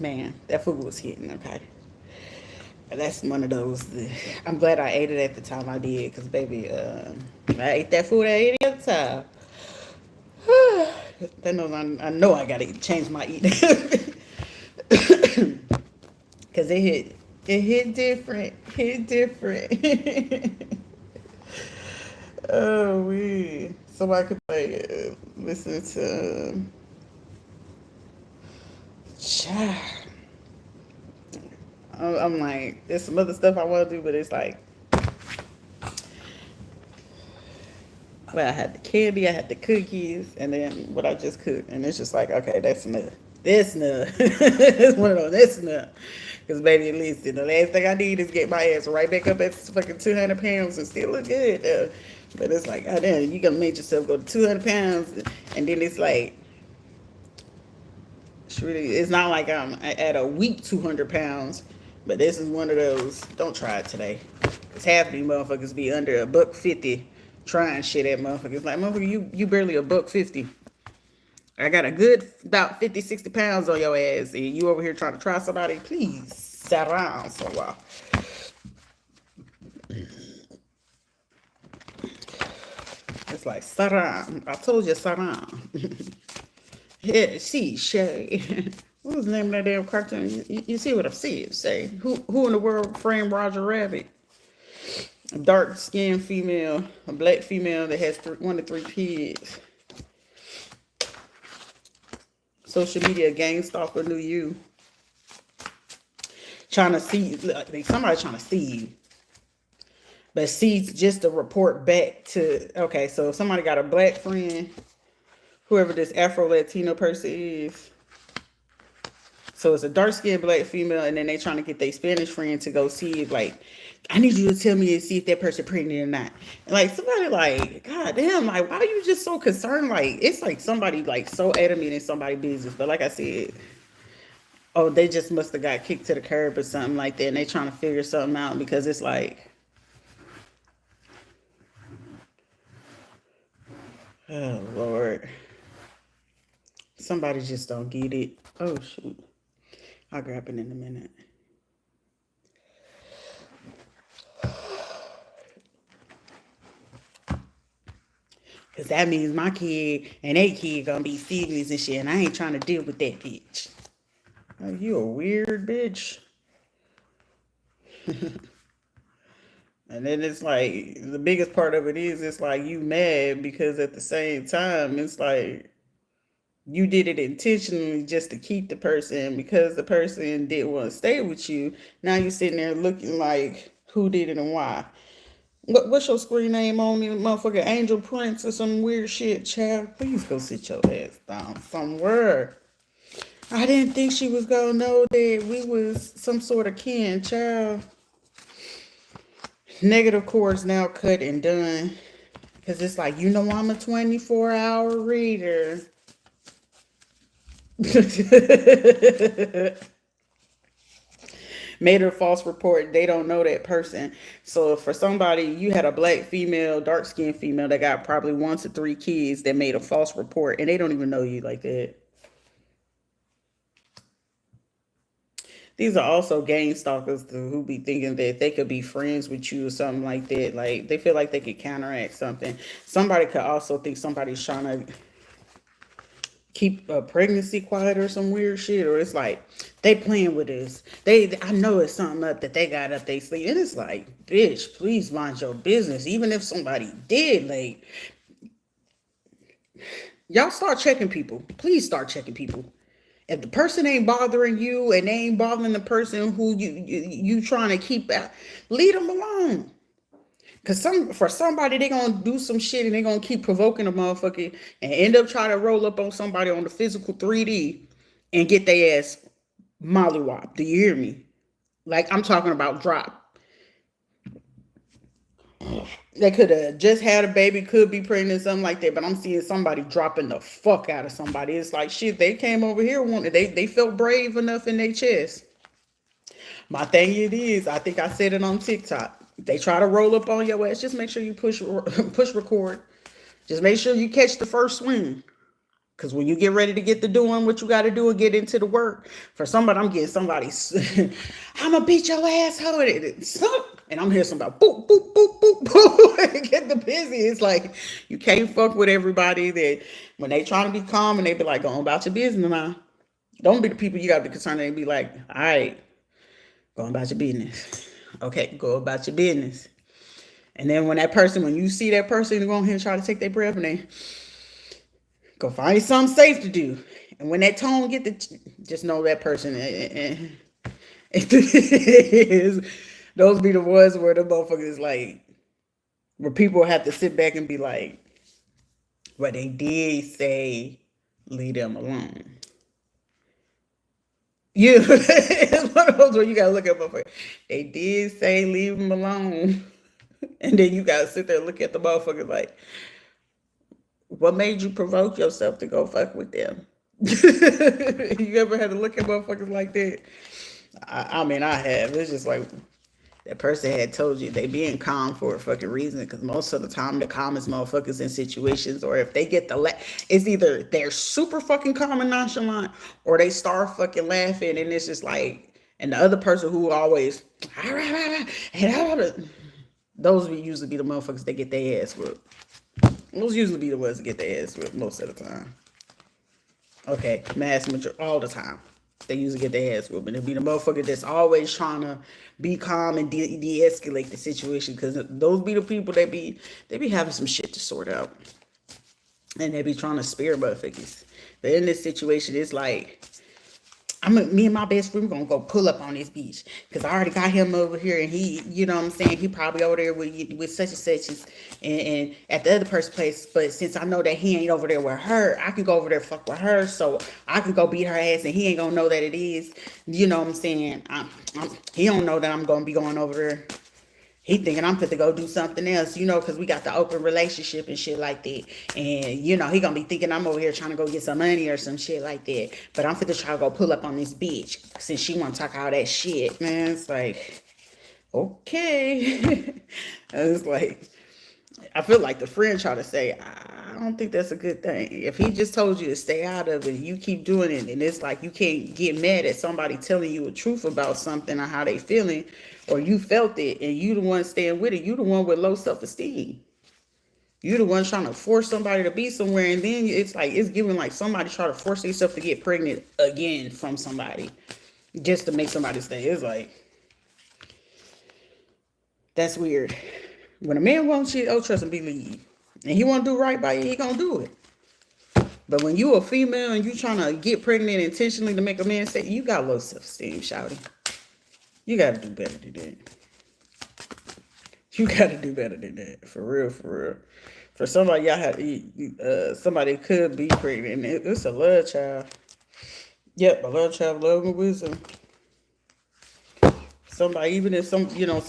Man, that food was hitting, okay? That's one of those. I'm glad I ate it at the time I did, because, baby, I ate that food at any other time. That knows I know I gotta change my eating. Because it hit different. Hit different. Oh, we. Somebody could play, listen to. Child. I'm like, there's some other stuff I want to do, but it's like, well, I had the candy, I had the cookies, and then what I just cooked, and it's just like, okay, that's enough. This enough. It's one of those. This enough. Because, baby, at least the last thing I need is get my ass right back up at fucking 200 pounds and still look good. But it's like, oh damn, you gonna make yourself go to 200 pounds, and then it's like, it's not like I'm at a weak 200 pounds, but this is one of those. Don't try it today. Cause half of these motherfuckers be under a buck 50 trying shit at motherfuckers. Like, motherfucker, you barely a buck 50. I got a good about 50, 60 pounds on your ass, and you over here trying to try somebody. Please sit around for a while. It's like, sit around. I told you, sit around. Yeah, see, Shay. What was the name of that damn cartoon? You see what I see? Say, who in the world framed Roger Rabbit? A dark skinned female, a black female that has 1 to 3 kids. Social media gang stalker knew you. Trying to see, like somebody trying to see you. But see, just to report back to, okay, so if somebody got a black friend, whoever this Afro-Latino person is. So it's a dark-skinned black female, and then they trying to get their Spanish friend to go see if, like, I need you to tell me and see if that person pregnant or not. And, like, somebody like, God damn, like, why are you just so concerned? Like, it's like somebody, like, so adamant in somebody's business. But like I said, oh, they just must have got kicked to the curb or something like that, and they trying to figure something out, because it's like, oh, Lord. Somebody just don't get it. Oh, shoot. I'll grab it in a minute. Because that means my kid and they kid gonna be siblings and shit, and I ain't trying to deal with that bitch. Like, you a weird bitch. And then it's like, the biggest part of it is, it's like you mad because at the same time, it's like, you did it intentionally just to keep the person, because the person didn't want to stay with you. Now you're sitting there looking like, who did it and why? What's your screen name on me, motherfucker? Angel Prince or some weird shit, child? Please go sit your ass down somewhere. I didn't think she was gonna know that we was some sort of kin, child. Negative chords now cut and done. Because it's like, you know, I'm a 24-hour reader. Made her false report. They don't know that person. So for somebody, you had a black female, dark skinned female that got probably 1 to 3 kids that made a false report, and they don't even know you like that. These are also gang stalkers who be thinking that they could be friends with you or something like that. Like, they feel like they could counteract something. Somebody could also think somebody's trying to keep a pregnancy quiet or some weird shit, or it's like they playing with us. I know it's something up that they got up their sleeve, and it's like, bitch, please mind your business. Even if somebody did, like, y'all start checking people. Please start checking people. If the person ain't bothering you and they ain't bothering the person who you trying to keep out, leave them alone. Cause for somebody, they gonna do some shit and they gonna keep provoking a motherfucker and end up trying to roll up on somebody on the physical 3D and get their ass mollywopped. Do you hear me? Like, I'm talking about drop. They could have just had a baby, could be pregnant, something like that. But I'm seeing somebody dropping the fuck out of somebody. It's like, shit, they came over here, they felt brave enough in their chest. My thing it is, I think I said it on TikTok. They try to roll up on your ass. Just make sure you push record. Just make sure you catch the first swing. Because when you get ready to get to doing what you got to do and get into the work, for somebody, I'm getting somebody, I'm going to beat your asshole. And I'm hearing somebody, boop, boop, boop, boop, boop, get the busy. It's like, you can't fuck with everybody that when they trying to be calm and they be like, go on about your business now. Don't be the people you got to be concerned. They be like, all right, go on about your business. Okay, go about your business. And then when you see that person, go on here and try to take their breath and they go find something safe to do. And when that tone get the, just know that person. Those be the ones where the motherfuckers like, where people have to sit back and be like, well, they did say, leave them alone. Yeah, it's one of those where you gotta look at motherfucker. They did say leave them alone, and then you gotta sit there and look at the motherfucker like, what made you provoke yourself to go fuck with them? You ever had to look at motherfuckers like that? I mean, I have. It's just like that person had told you they being calm for a fucking reason. Because most of the time, the calmest motherfuckers in situations, or if they get it's either they're super fucking calm and nonchalant, or they start fucking laughing, and it's just like, and the other person who always, those would usually be the motherfuckers that get their ass whooped. Those usually be the ones that get their ass whooped most of the time. Okay, mass majority, all the time. They usually get their ass whooped. And it'll be the motherfucker that's always trying to be calm and de-escalate the situation. Because those be the people that they be having some shit to sort out. And they be trying to spare motherfuckers. But in this situation, it's like, me and my best friend gonna go pull up on this beach because I already got him over here, and he, you know what I'm saying, he probably over there with such and such and at the other person's place. But since I know that he ain't over there with her, I can go over there fuck with her, so I can go beat her ass, and he ain't gonna know that it is. You know what I'm saying? He don't know that I'm gonna be going over there. He thinking I'm fit to go do something else, you know, because we got the open relationship and shit like that. And, you know, he going to be thinking I'm over here trying to go get some money or some shit like that. But I'm fit to try to go pull up on this bitch since she want to talk all that shit, man. It's like, okay. It's like, I feel like the friend try to say, I don't think that's a good thing. If he just told you to stay out of it, you keep doing it, and it's like you can't get mad at somebody telling you the truth about something or how they feeling, or you felt it, and you the one staying with it. You the one with low self-esteem. You the one trying to force somebody to be somewhere, and then it's like it's giving like somebody try to force themselves to get pregnant again from somebody just to make somebody stay. It's like, that's weird. When a man wants shit, oh, trust and believe. And he want to do right by you, he gonna do it. But when you a female and you trying to get pregnant intentionally to make a man say, you got low self-esteem, shouty. You got to do better than that. You got to do better than that. For real, for real. For somebody, y'all have somebody could be pregnant. It's a love child. Yep, a love child, love and wisdom. Somebody, even if some, you know,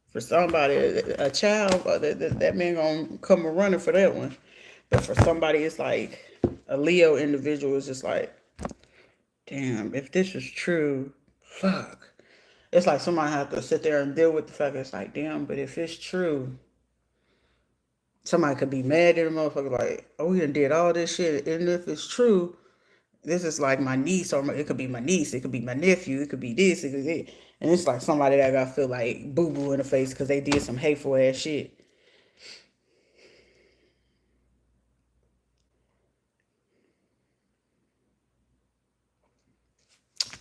for somebody, a child, that man gonna come a running for that one. But for somebody, it's like a Leo individual is just like, damn, if this is true, fuck. It's like somebody have to sit there and deal with the fact that it's like, damn, but if it's true, somebody could be mad at a motherfucker like, oh, we done did all this shit. And if it's true, this is like my niece, or it could be my niece, it could be my nephew, it could be this, it could be that. And it's like somebody that got feel like boo-boo in the face because they did some hateful ass shit.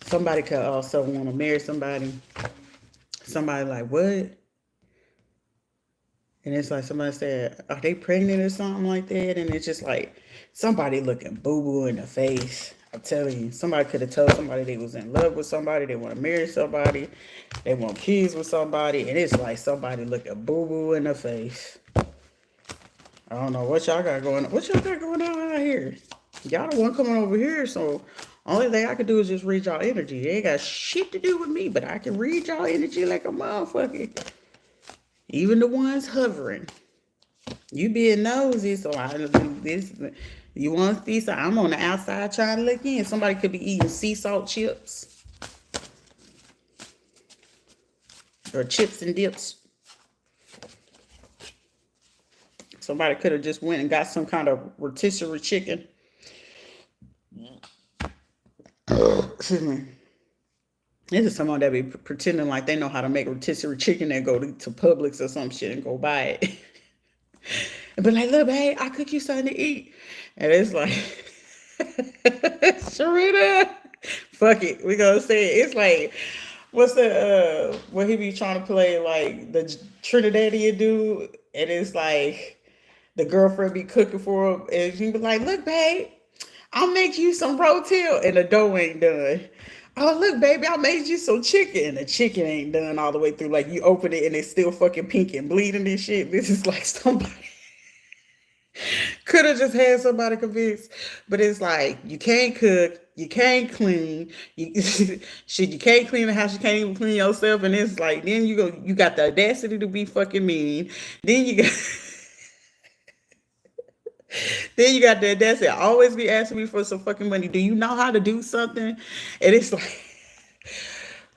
Somebody could also want to marry somebody. Somebody like, what? And it's like somebody said, are they pregnant or something like that? And it's just like somebody looking boo-boo in the face. I'm telling you, somebody could have told somebody they was in love with somebody, they want to marry somebody, they want kids with somebody, and it's like somebody looking boo-boo in the face. I don't know what y'all got going on. What y'all got going on out here? Y'all the one coming over here, so only thing I can do is just read y'all energy. They ain't got shit to do with me, but I can read y'all energy like a motherfucker. Even the ones hovering. You being nosy, so I this. You want to see? So I'm on the outside trying to look in. Somebody could be eating sea salt chips or chips and dips. Somebody could have just went and got some kind of rotisserie chicken. Excuse me. This is someone that be pretending like they know how to make rotisserie chicken and go to Publix or some shit and go buy it. And be like, look, babe, I cook you something to eat. And it's like, Sharita, fuck it. We gonna say it. It's like, what's the, what he be trying to play, like the Trinidadian dude? And it's like, the girlfriend be cooking for him. And he be like, look, babe, I'll make you some rotel. And the dough ain't done. Oh, look, baby, I made you some chicken. And the chicken ain't done all the way through. Like, you open it and it's still fucking pink and bleeding and shit. This is like somebody could have just had somebody convinced. But it's like, you can't cook, you can't clean, you shit, you can't clean the house, you can't even clean yourself. And it's like, then you got the audacity to be fucking mean. Then you got then you got the audacity to always be asking me for some fucking money. Do you know how to do something? And it's like,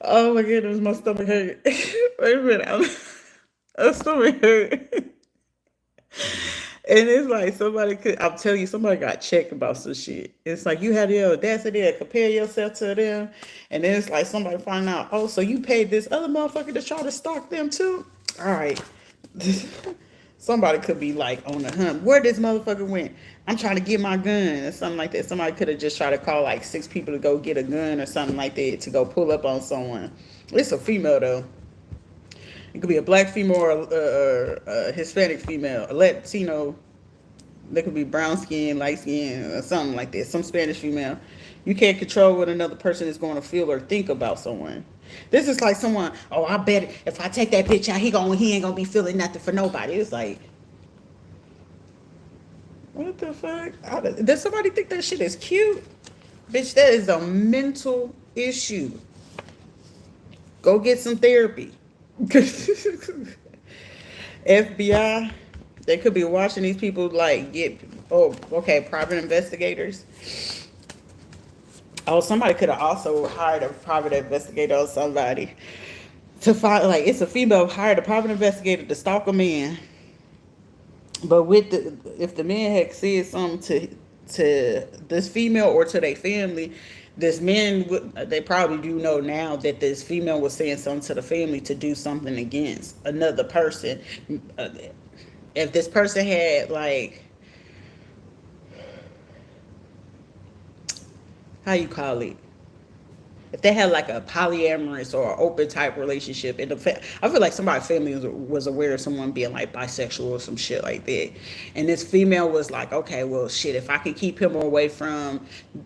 oh my goodness, my stomach hurt. Wait a minute, my stomach hurt. And it's like somebody could, I'm telling you, somebody got checked about some shit. It's like you had the audacity to compare yourself to them. And then it's like somebody find out, oh, so you paid this other motherfucker to try to stalk them too? All right. Somebody could be like on the hunt. Where this motherfucker went? I'm trying to get my gun or something like that. Somebody could have just tried to call like 6 people to go get a gun or something like that to go pull up on someone. It's a female though. It could be a black female or a Hispanic female, a Latino. They could be brown skin, light skin, or something like that. Some Spanish female. You can't control what another person is going to feel or think about someone. This is like someone, oh, I bet if I take that bitch out, he ain't gonna be feeling nothing for nobody. It's like, what the fuck? Does somebody think that shit is cute? Bitch, that is a mental issue. Go get some therapy. FBI, they could be watching these people like get, oh, okay, private investigators. Oh, somebody could have also hired a private investigator or somebody to find, like, it's a female hired a private investigator to stalk a man. But with if the man had said something to this female or to their family, this man they probably do know now that this female was saying something to the family to do something against another person. If this person had like, how you call it? If they had like a polyamorous or open type relationship, and I feel like somebody's family was aware of someone being like bisexual or some shit like that, and this female was like, okay, well, shit, if I can keep him away from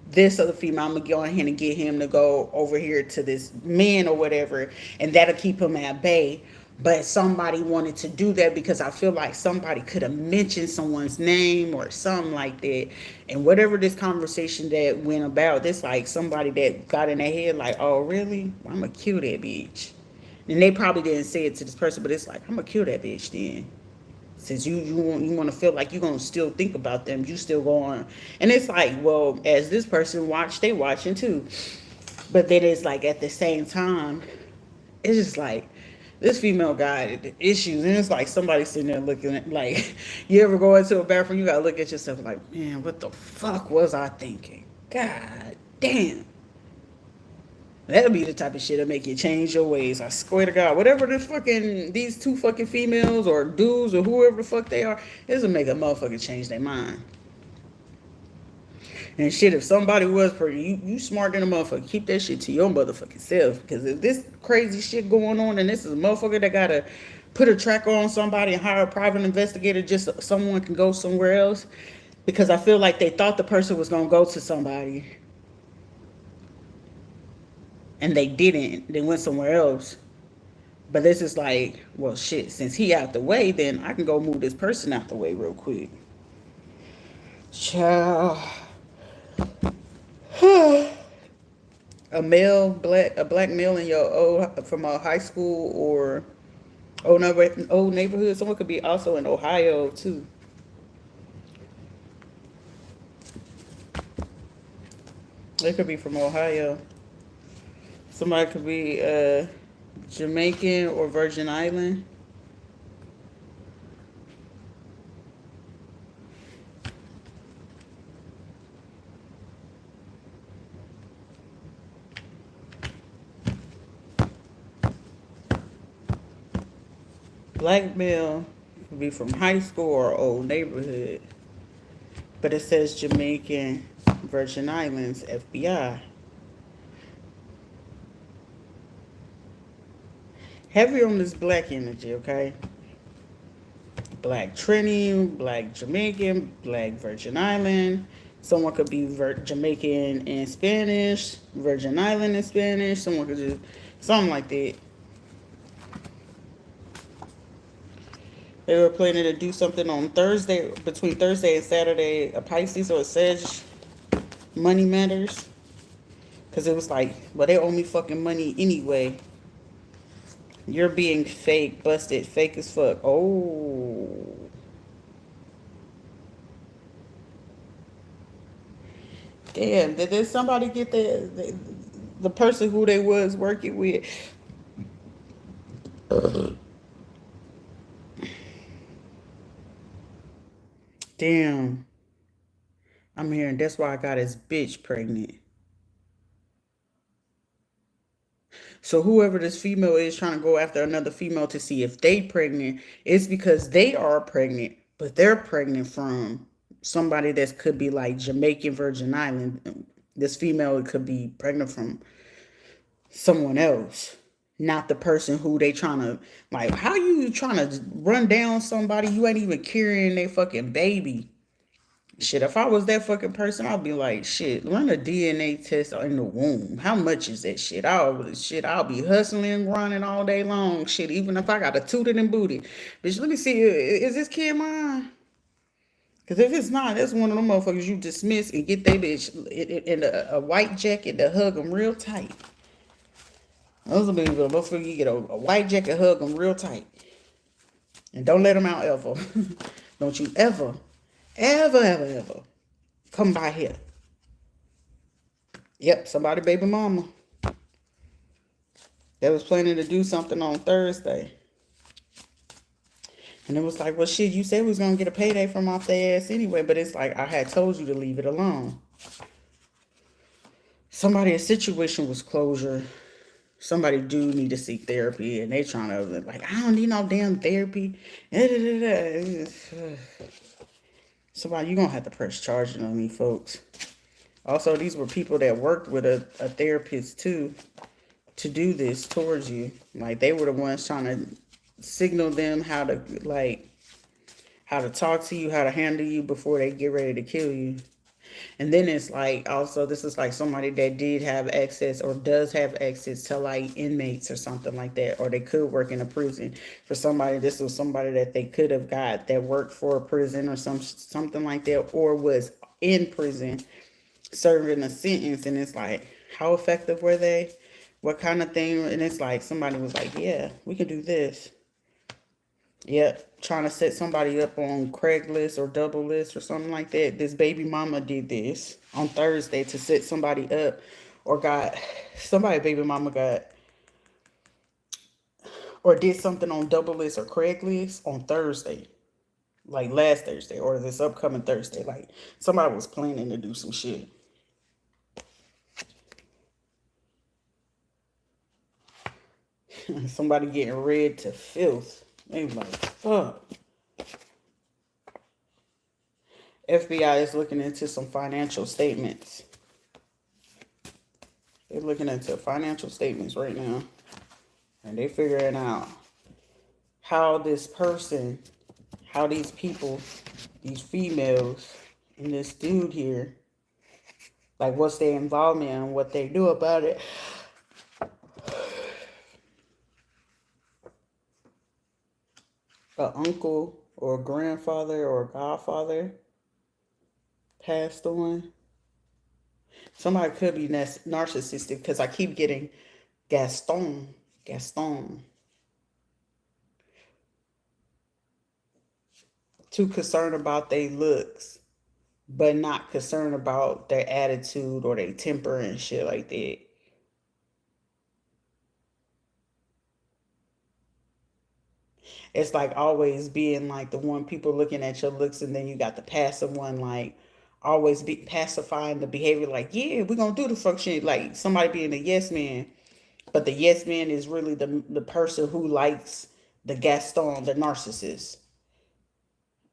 this other female, I'm gonna go ahead and get him to go over here to this man or whatever, and that'll keep him at bay. But somebody wanted to do that because I feel like somebody could have mentioned someone's name or something like that. And whatever this conversation that went about, this like somebody that got in their head like, oh, really? Well, I'm going to kill that bitch. And they probably didn't say it to this person, but it's like, I'm going to kill that bitch then. Since you want to feel like you're going to still think about them, you still go on. And it's like, well, as this person watched, they watching too. But then it's like at the same time, it's just like, this female got issues, and it's like somebody sitting there looking at, like, you ever go into a bathroom, you gotta look at yourself like, man, what the fuck was I thinking? God damn. That'll be the type of shit that make you change your ways. I swear to God, whatever these 2 fucking females or dudes or whoever the fuck they are, this'll make a motherfucker change their mind. And shit, if somebody was pregnant, you smart than a motherfucker. Keep that shit to your motherfucking self. Because if this crazy shit going on and this is a motherfucker that gotta put a tracker on somebody and hire a private investigator just so someone can go somewhere else. Because I feel like they thought the person was gonna go to somebody. And they didn't. They went somewhere else. But this is like, well, shit, since he out the way, then I can go move this person out the way real quick. Child. A black male in your from a high school or old neighborhood. Someone could be also in Ohio too. They could be from Ohio. Somebody could be Jamaican or Virgin Island. Black male could be from high school or old neighborhood. But it says Jamaican, Virgin Islands, FBI. Heavy on this black energy, okay? Black Trini, Black Jamaican, Black Virgin Island. Someone could be Jamaican in Spanish, Virgin Island in Spanish. Someone could do something like that. They were planning to do something on Thursday, between Thursday and Saturday, a Pisces or a Sag, money matters. Because it was like, well, they owe me fucking money anyway. You're being fake, busted, fake as fuck. Oh. Damn, did somebody get the person who they was working with? Damn. I'm hearing that's why I got his bitch pregnant. So whoever this female is trying to go after another female to see if they pregnant, it's because they are pregnant, but they're pregnant from somebody that could be like Jamaican Virgin Island. This female could be pregnant from someone else, not the person who they trying to, like, how you trying to run down somebody you ain't even carrying their fucking baby? Shit, if I was that fucking person, I'd be like, shit, run a DNA test in the womb. How much is that shit? I'll be hustling and grinding all day long. Shit, even if I got a tooted and booty. Bitch, let me see, is this kid mine? Because if it's not, that's one of them motherfuckers you dismiss and get that bitch in a white jacket to hug them real tight. Those will be the motherfucker you get a white jacket, hug them real tight. And don't let them out ever. Don't you ever come by here. Yep, somebody baby mama. They was planning to do something on Thursday. And it was like, well, shit, you said we was going to get a payday from off their ass anyway. But it's like, I had told you to leave it alone. Somebody's situation was closure. Somebody do need to seek therapy. And they trying to, like, I don't need no damn therapy. Somebody, you're going to have to press charges on me, folks. Also, these were people that worked with a therapist, too, to do this towards you. Like, they were the ones trying to signal them how to, like, how to talk to you, how to handle you before they get ready to kill you. And then it's like, also, this is like somebody that did have access or does have access to, like, inmates or something like that. Or they could work in a prison. For somebody, this was somebody that they could have got that worked for a prison or something like that. Or was in prison serving a sentence. And it's like, how effective were they? What kind of thing? And it's like, somebody was like, yeah, we can do this. Yep, trying to set somebody up on Craigslist or Double List or something like that. This baby mama did this on Thursday to set somebody up, or got somebody baby mama got or did something on Double List or Craigslist on Thursday, like last Thursday or this upcoming Thursday. Like somebody was planning to do some shit. Somebody getting read to filth. They like, fuck. FBI is looking into some financial statements. They're looking into financial statements right now. And they're figuring out how this person, how these people, these females, and this dude here, like what's their involvement and what they do about it. A uncle or a grandfather or a godfather passed on. Somebody could be narcissistic because I keep getting Gaston. Too concerned about their looks, but not concerned about their attitude or their temper and shit like that. It's like always being like the one people looking at your looks, and then you got the passive one, like always be pacifying the behavior, like, yeah, we're gonna do the fuck shit. Like somebody being a yes man, but the yes man is really the person who likes the Gaston, the narcissist.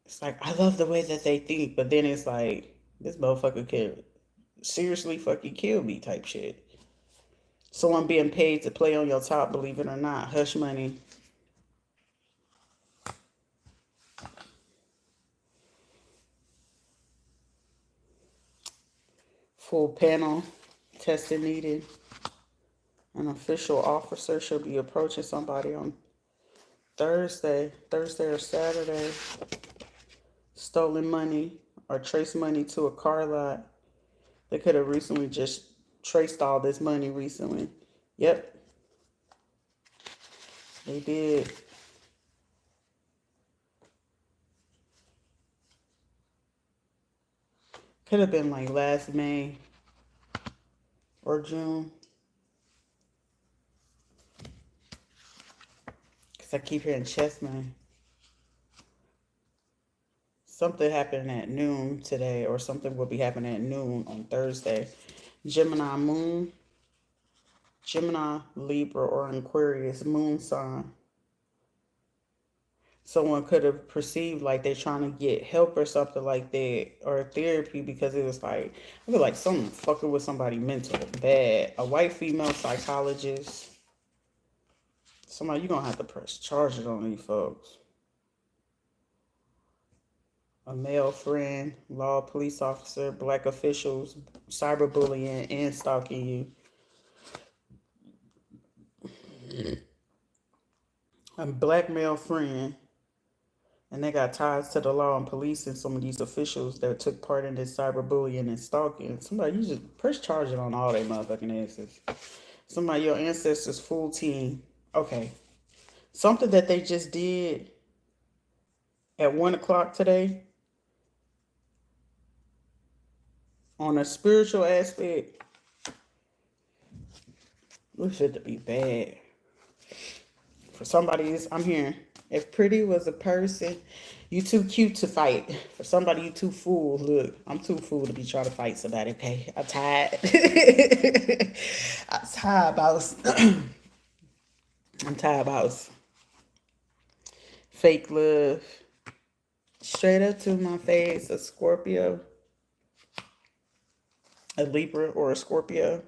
It's like, I love the way that they think, but then it's like, this motherfucker could seriously fucking kill me type shit. Someone being paid to play on your top, believe it or not. Hush money. Full panel. Testing needed. An official officer should be approaching somebody on Thursday or Saturday. Stolen money or traced money to a car lot. They could have recently just traced all this money recently. Yep, they did. Could have been like last May or June. Because I keep hearing chessman. Something happened at noon today, or something will be happening at noon on Thursday. Gemini moon, Gemini, Libra, or Aquarius moon sign. Someone could have perceived like they're trying to get help or something like that, or therapy, because it was like, I feel like something fucking with somebody mental bad. A white female psychologist. Somebody, you're going to have to press charges on these folks. A male friend, law, police officer, black officials, cyberbullying, and stalking you. A black male friend, and they got ties to the law and police and some of these officials that took part in this cyberbullying and stalking. Somebody, you just press charges on all their motherfucking asses. Somebody, your ancestors, full team. Okay. Something that they just did at 1 o'clock today on a spiritual aspect, looks it to be bad. For somebody, I'm hearing, if pretty was a person, you too cute to fight. For somebody, you too fool. Look, I'm too fool to be trying to fight somebody, okay? I'm tired. I'm tired about I'm tired about fake love. Straight up to my face, a Scorpio, a Libra, or a Scorpio.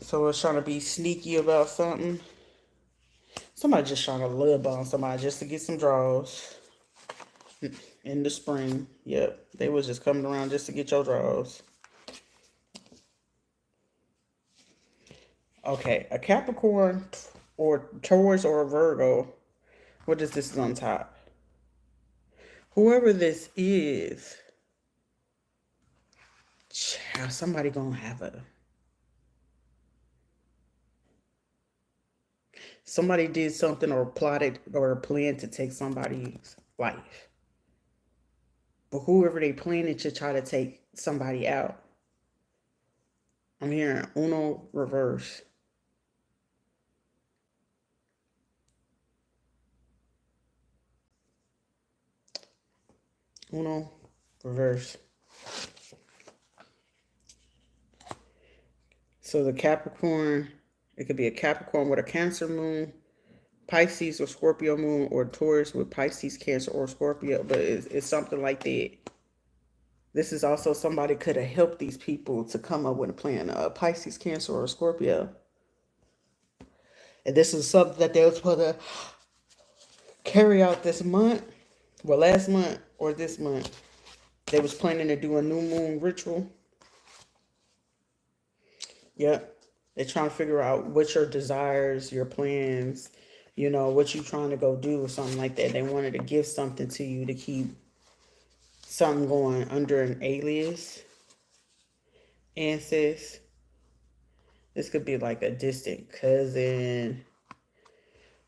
So it's trying to be sneaky about something. Somebody just trying to love on somebody just to get some draws in the spring. Yep, they was just coming around just to get your draws. Okay, a Capricorn or Taurus or a Virgo. What is this on top? Whoever this is, somebody gonna have a... Somebody did something or plotted or planned to take somebody's life. But whoever they planned to try to take somebody out. I'm hearing Uno reverse. Uno reverse. So the Capricorn, it could be a Capricorn with a Cancer moon, Pisces or Scorpio moon, or Taurus with Pisces, Cancer, or Scorpio. But it's something like that. This is also somebody could have helped these people to come up with a plan. Pisces, Cancer, or Scorpio. And this is something that they were supposed to carry out this month. Well, last month or this month. They was planning to do a new moon ritual. Yep. They're trying to figure out what your desires, your plans, what you trying to go do or something like that. They wanted to give something to you to keep something going under an alias. Ancestors. This could be like a distant cousin.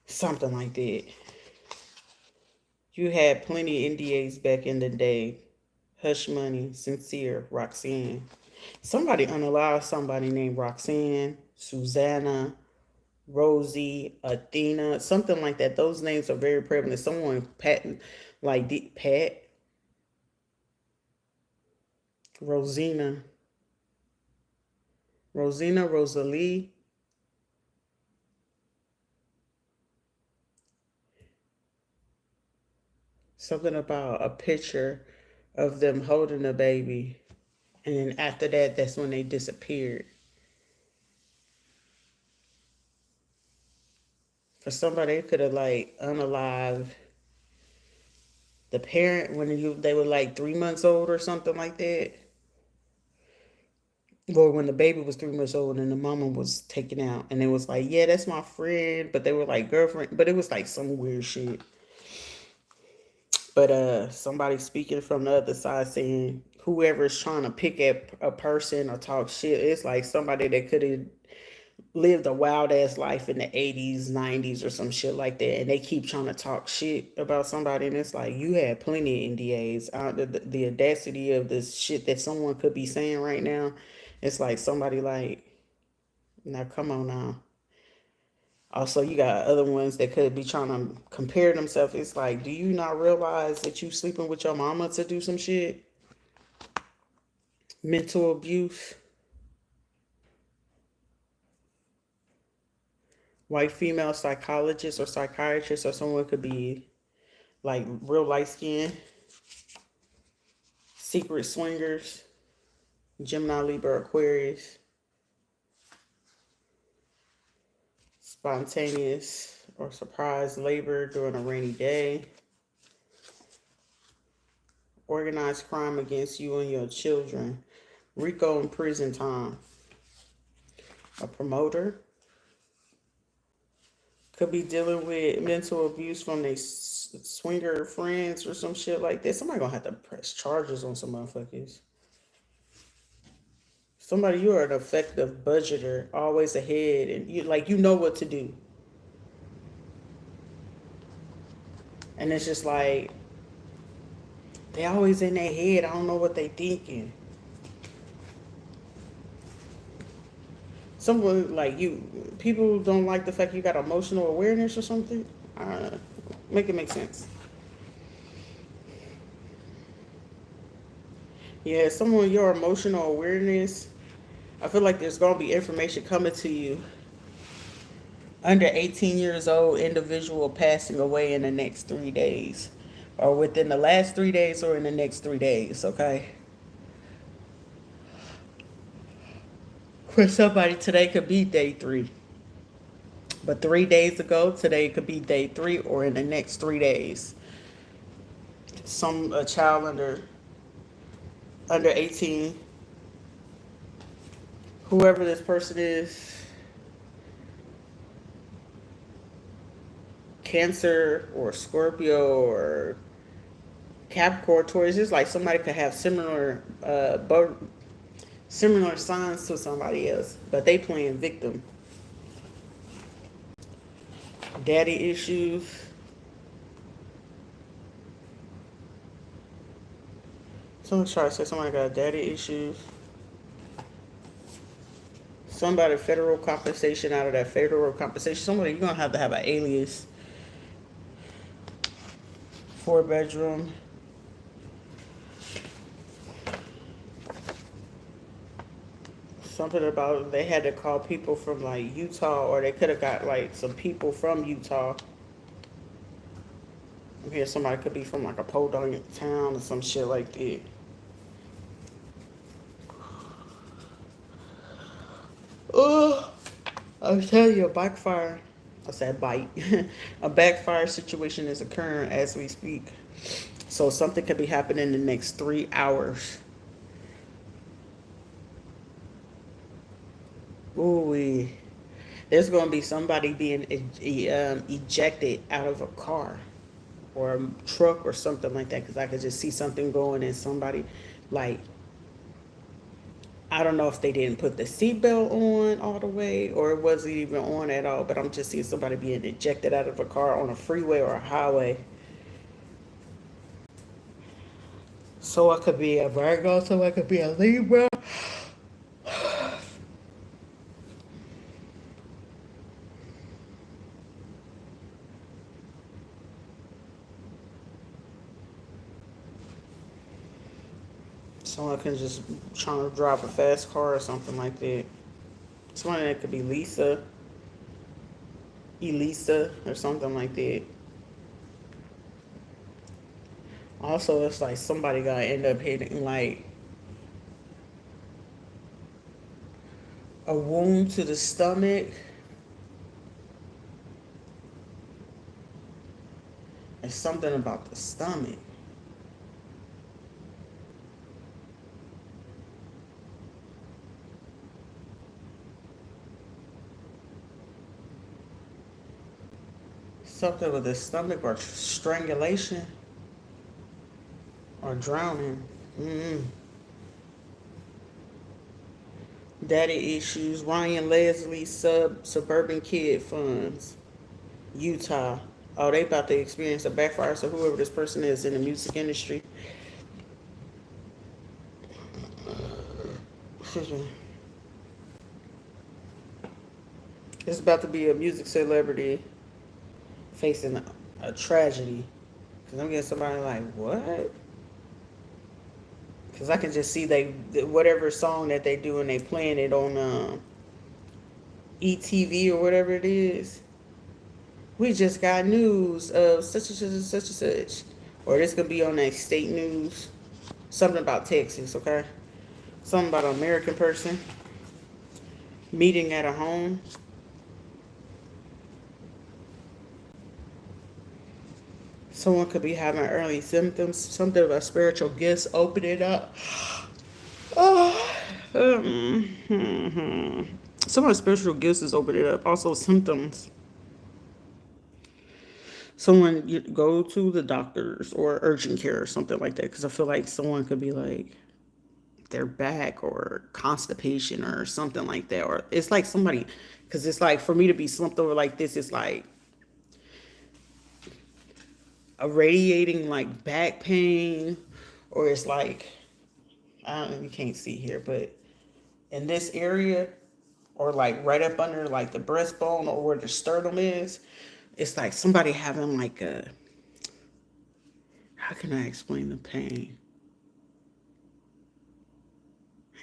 Something like that. You had plenty NDAs back in the day. Hush money, sincere, Roxanne. Somebody unalive somebody named Roxanne, Susanna, Rosie, Athena, something like that. Those names are very prevalent. Someone like Pat, Rosina, Rosalie. Something about a picture of them holding a baby. And then after that, that's when they disappeared. For somebody, they could have like unalived the parent when they were like 3 months old or something like that. Or when the baby was 3 months old and the mama was taken out. And it was like, yeah, that's my friend. But they were like girlfriend. But it was like some weird shit. But somebody speaking from the other side saying whoever's trying to pick at a person or talk shit, it's like somebody that could have lived a wild ass life in the 80s, 90s, or some shit like that, and they keep trying to talk shit about somebody, and it's like you had plenty of NDAs. The audacity of this shit that someone could be saying right now, it's like somebody like, now come on now. Also, you got other ones that could be trying to compare themselves. It's like, do you not realize that you sleeping with your mama to do some shit? Mental abuse. White female psychologist or psychiatrist, or someone could be like real light skin. Secret swingers. Gemini, Libra, Aquarius. Spontaneous or surprise labor during a rainy day. Organized crime against you and your children. Rico in prison time. A promoter. Could be dealing with mental abuse from their swinger friends or some shit like that. Somebody gonna have to press charges on some motherfuckers. Somebody, you are an effective budgeter, always ahead, and you know what to do. And it's just like they always in their head. I don't know what they thinking. Someone like you, people don't like the fact you got emotional awareness or something. Make it make sense. Yeah, someone your emotional awareness. I feel like there's gonna be information coming to you. Under 18 years old individual passing away in the next 3 days, or within the last 3 days, or in the next 3 days. Okay. For somebody, today could be day 3. But 3 days ago, today could be day 3 or in the next 3 days. A child under 18, whoever this person is, Cancer or Scorpio or Capricorn, Taurus, it's like somebody could have similar signs to somebody else, but they playing victim. Daddy issues. Someone's trying to say somebody got daddy issues. Somebody federal compensation out of that federal compensation. Somebody, you're going to have an alias. 4-bedroom. Something about they had to call people from like Utah, or they could have got like some people from Utah. I'm here, somebody could be from like a podunk town or some shit like that. Oh, I'm telling you, a backfire. I said bite. A backfire situation is occurring as we speak. So something could be happening in the next 3 hours. Ooh, there's going to be somebody being ejected out of a car or a truck or something like that, because I could just see something going and somebody, like, I don't know if they didn't put the seatbelt on all the way or it wasn't even on at all, but I'm just seeing somebody being ejected out of a car on a freeway or a highway. So I could be a Virgo, so I could be a Libra. Someone can just trying to drive a fast car or something like that. Someone that could be Elisa, or something like that. Also, it's like somebody got to end up hitting like a wound to the stomach. It's something about the stomach. Something with the stomach or strangulation or drowning. Mm-hmm. Daddy issues. Ryan Leslie suburban kid funds. Utah. Oh, they about to experience a backfire. So whoever this person is in the music industry, excuse me, it's about to be a music celebrity facing a tragedy. Cause I'm getting somebody like, what? Cause I can just see they whatever song that they do and they playing it on ETV or whatever it is. We just got news of such and such and such and such, or this could be on that state news. Something about Texas, okay? Something about an American person meeting at a home. Someone could be having early symptoms. Something about spiritual gifts opening up. Oh, some of the spiritual gifts is opening up. Also, symptoms. Someone you go to the doctors or urgent care or something like that. Because I feel like someone could be like their back or constipation or something like that. Or it's like somebody, because it's like for me to be slumped over like this, it's like a radiating like back pain, or it's like I don't know, you can't see here, but in this area, or like right up under like the breastbone or where the sternum is, it's like somebody having like a, how can I explain the pain?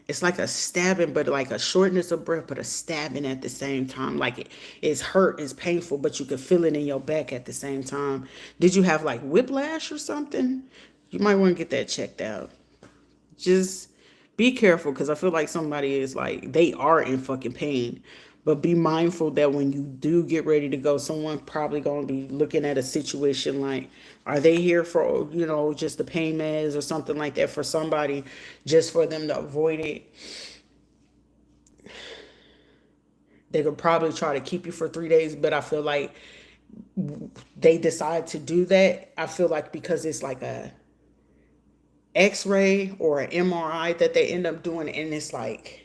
It's like a stabbing, but like a shortness of breath, but a stabbing at the same time. Like it's hurt, it's painful, but you can feel it in your back at the same time. Did you have like whiplash or something? You might want to get that checked out. Just be careful because I feel like somebody is like they are in fucking pain. But be mindful that when you do get ready to go, someone probably gonna be looking at a situation like, are they here for just the pain meds or something like that for somebody, just for them to avoid it. They could probably try to keep you for 3 days, but I feel like they decide to do that. I feel like because it's like a X-ray or an MRI that they end up doing, and it's like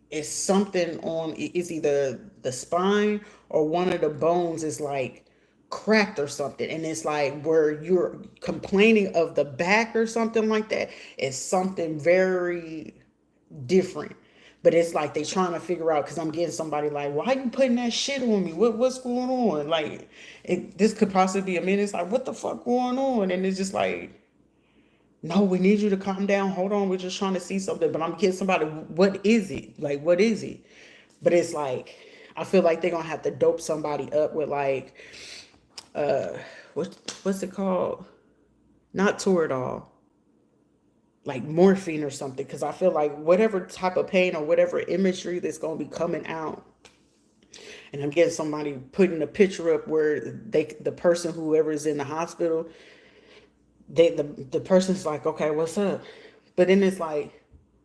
it's something on it's either the spine or one of the bones is like cracked or something, and it's like where you're complaining of the back or something like that. It's something very different, but it's like they trying to figure out, because I'm getting somebody like, why are you putting that shit on me, what's going on, like this could possibly be a minute. It's like, what the fuck going on? And it's just like, no, we need you to calm down. Hold on, we're just trying to see something. But I'm getting somebody, what is it? Like, what is it? But it's like, I feel like they're gonna have to dope somebody up with like, uh, what's it called? Not Toradol, like morphine or something. Because I feel like whatever type of pain or whatever imagery that's gonna be coming out, and I'm getting somebody putting a picture up where the person, whoever is in the hospital, the person's like, okay, what's up? But then it's like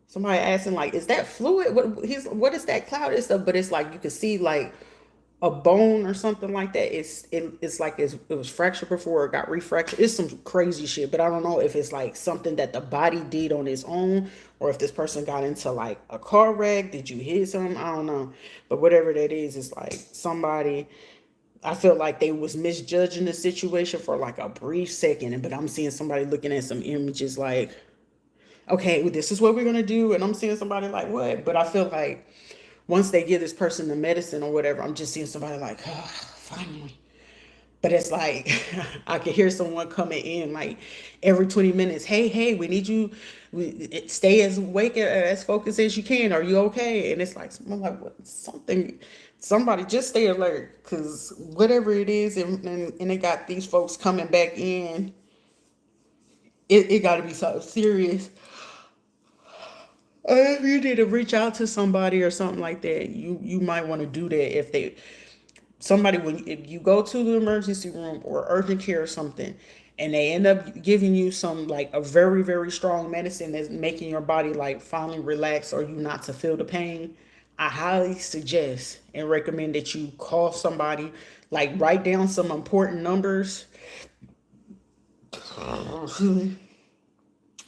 somebody asking like, is that fluid? What is that cloud and stuff? But it's like you can see like a bone or something like that. It's like it was fractured before it got refractured. It's some crazy shit, but I don't know if it's like something that the body did on its own, or if this person got into like a car wreck. Did you hit something? I don't know. But whatever that is, it's like somebody, I feel like they was misjudging the situation for like a brief second, but I'm seeing somebody looking at some images like, okay, well, this is what we're gonna do, and I'm seeing somebody like, what? But I feel like once they give this person the medicine or whatever, I'm just seeing somebody like, oh, finally. But it's like I could hear someone coming in like every 20 minutes. Hey, we need you. Stay as awake, as focused as you can. Are you okay? And it's like, I'm like, what? Somebody just stay alert, because whatever it is, and they got these folks coming back in it got to be something serious. If you need to reach out to somebody or something like that, you might want to do that if they somebody when if you go to the emergency room or urgent care or something, and they end up giving you some like a very strong medicine that's making your body like finally relax or you not to feel the pain. I highly suggest and recommend that you call somebody, like write down some important numbers.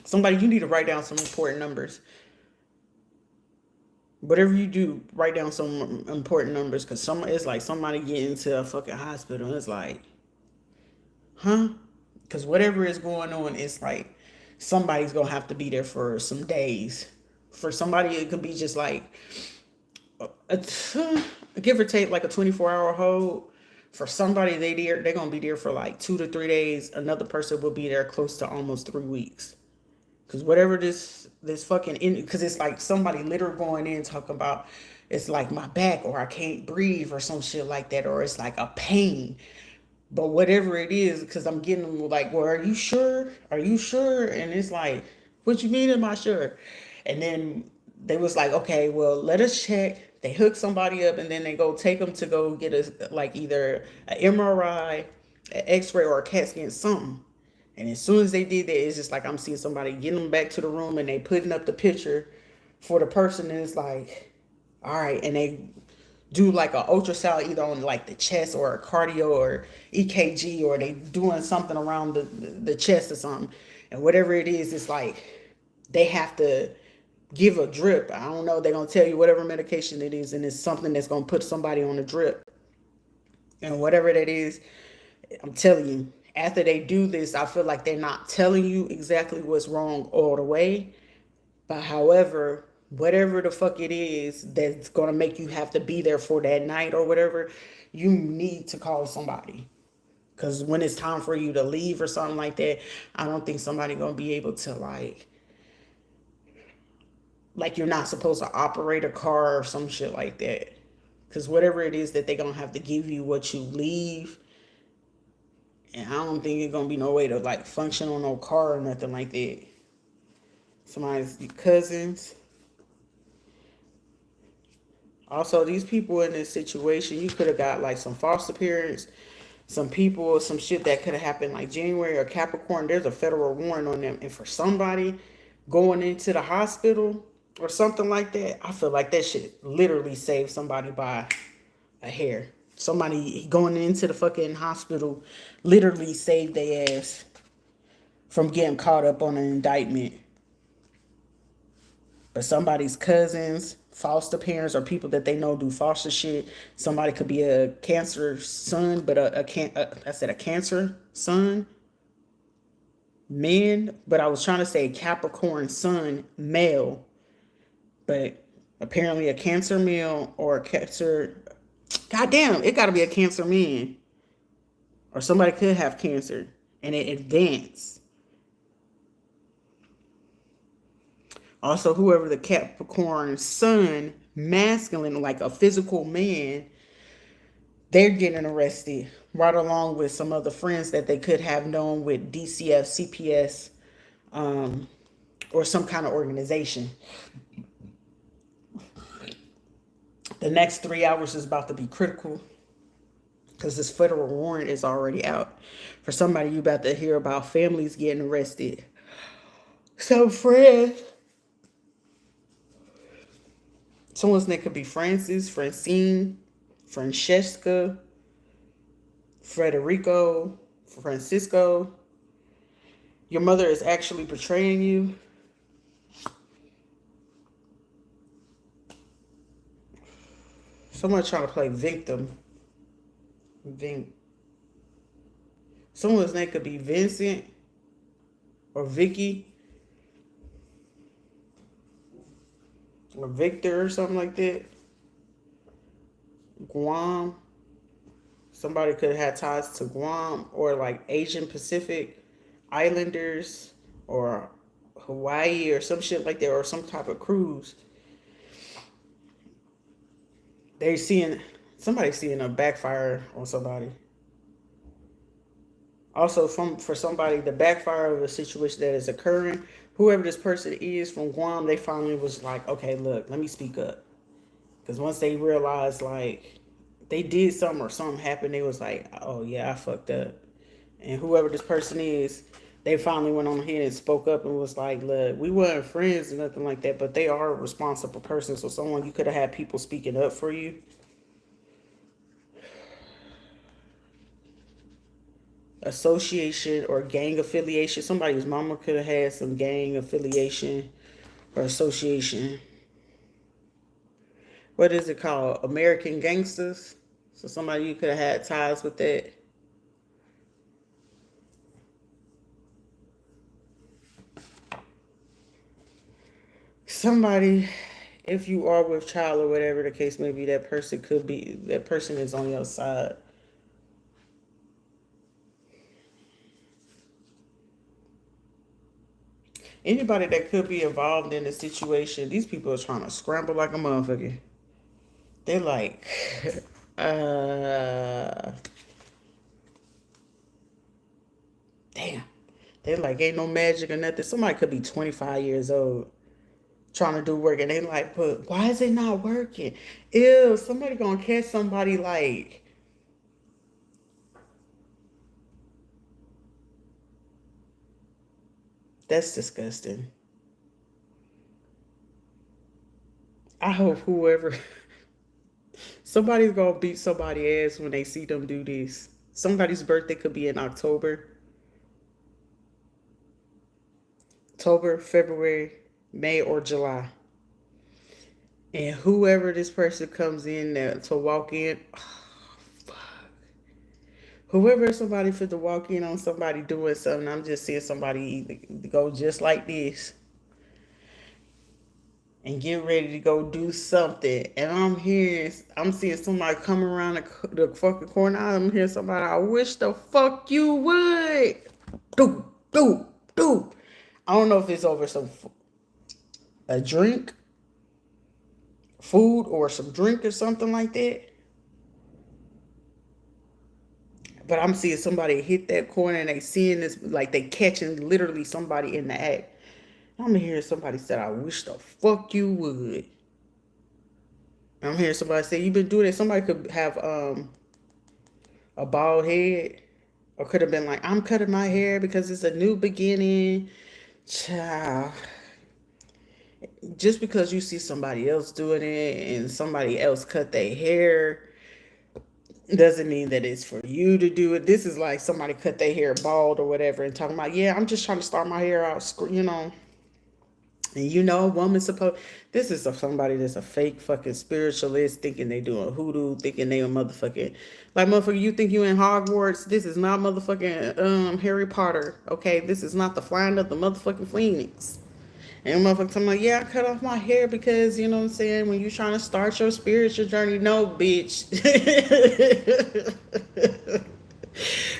Somebody, you need to write down some important numbers. Whatever you do, write down some important numbers, because it's like somebody getting into a fucking hospital. It's like, huh? Because whatever is going on, it's like somebody's gonna have to be there for some days. For somebody, it could be just like a, give or take like a 24-hour hold. For somebody, they're gonna be there for like 2 to 3 days. Another person will be there close to almost 3 weeks. Because whatever this fucking because it's like somebody literally going in talking about it's like my back or I can't breathe or some shit like that, or it's like a pain. But whatever it is, because I'm getting them like, well, are you sure? Are you sure? And it's like, what you mean, am I sure? And then they was like, okay, well, let us check. They hook somebody up and then they go take them to go get a like either an MRI, an X-ray, or a CAT scan, something. And as soon as they did that, it's just like I'm seeing somebody getting them back to the room and they putting up the picture for the person, and it's like, all right, and they do like a ultrasound either on like the chest or a cardio or EKG, or they doing something around the chest or something. And whatever it is, it's like they have to give a drip. I don't know. They're going to tell you whatever medication it is, and it's something that's going to put somebody on a drip. And whatever that is, I'm telling you, after they do this, I feel like they're not telling you exactly what's wrong all the way. But however, whatever the fuck it is that's going to make you have to be there for that night or whatever, you need to call somebody. Because when it's time for you to leave or something like that, I don't think somebody going to be able to like you're not supposed to operate a car or some shit like that. Because whatever it is that they're going to have to give you what you leave. And I don't think it's going to be no way to like function on no car or nothing like that. Somebody's cousins. Also, these people in this situation, you could have got like some foster parents, some people, some shit that could have happened like January or Capricorn. There's a federal warrant on them. And for somebody going into the hospital or something like that, I feel like that shit literally saved somebody by a hair. Somebody going into the fucking hospital literally saved their ass from getting caught up on an indictment. But somebody's cousins, foster parents, or people that they know do foster shit. Somebody could be a Cancer son, but I said a Cancer son, man. But I was trying to say Capricorn sun, male. But apparently a Cancer male or a Cancer. Goddamn, it got to be a Cancer man, or somebody could have cancer and it advanced. Also, whoever the Capricorn sun, masculine, like a physical man, they're getting arrested right along with some other friends that they could have known with DCF, CPS, or some kind of organization. The next 3 hours is about to be critical because this federal warrant is already out. For somebody, you about to hear about families getting arrested. Some friends. Someone's name could be Francis, Francine, Francesca, Frederico, Francisco. Your mother is actually betraying you. Someone's trying to play victim. Someone's name could be Vincent or Vicky or Victor or something like that. Guam. Somebody could have had ties to Guam or like Asian Pacific Islanders or Hawaii or some shit like that, or some type of cruise. Somebody's seeing a backfire on somebody. Also, for somebody, the backfire of a situation that is occurring, whoever this person is from Guam, they finally was like, okay, look, let me speak up. Because once they realized, like, they did something or something happened, they was like, oh, yeah, I fucked up. And whoever this person is, they finally went on ahead and spoke up and was like, look, we weren't friends or nothing like that, but they are a responsible person. So someone, you could have had people speaking up for you. Association or gang affiliation. Somebody's mama could have had some gang affiliation or association. What is it called? American gangsters. So somebody you could have had ties with that. Somebody, if you are with child or whatever the case may be, that person is on your side. Anybody that could be involved in the situation, these people are trying to scramble like a motherfucker. They're like, uh, damn. They're like, ain't no magic or nothing. Somebody could be 25 years old trying to do work, and they like, but why is it not working? Ew, somebody gonna catch somebody like, that's disgusting. I hope whoever, somebody's gonna beat somebody ass when they see them do this. Somebody's birthday could be in October, February, May, or July. And whoever this person comes in to walk in, oh, fuck. Whoever somebody fit to walk in on somebody doing something, I'm just seeing somebody go just like this and get ready to go do something. And I'm seeing somebody come around the fucking corner. I'm hearing somebody, I wish the fuck you would. Doop, doop, doop. I don't know if it's over a drink, food, or some drink or something like that. But I'm seeing somebody hit that corner and they seeing this, like they catching literally somebody in the act. I'm hearing somebody say, I wish the fuck you would. I'm hearing somebody say, you been doing it. Somebody could have a bald head, or could have been like, I'm cutting my hair because it's a new beginning. Child. Just because you see somebody else doing it and somebody else cut their hair doesn't mean that it's for you to do it. This is like somebody cut their hair bald or whatever and talking about, yeah, I'm just trying to start my hair out, you know. And a woman's supposed, this is somebody that's a fake fucking spiritualist thinking they doing hoodoo, thinking they a motherfucking, like motherfucker, you think you in Hogwarts? This is not motherfucking Harry Potter, okay? This is not the flying of the motherfucking phoenix. And motherfucker talking like, yeah, I cut off my hair because, you know what I'm saying, when you trying to start your spiritual journey. No, bitch.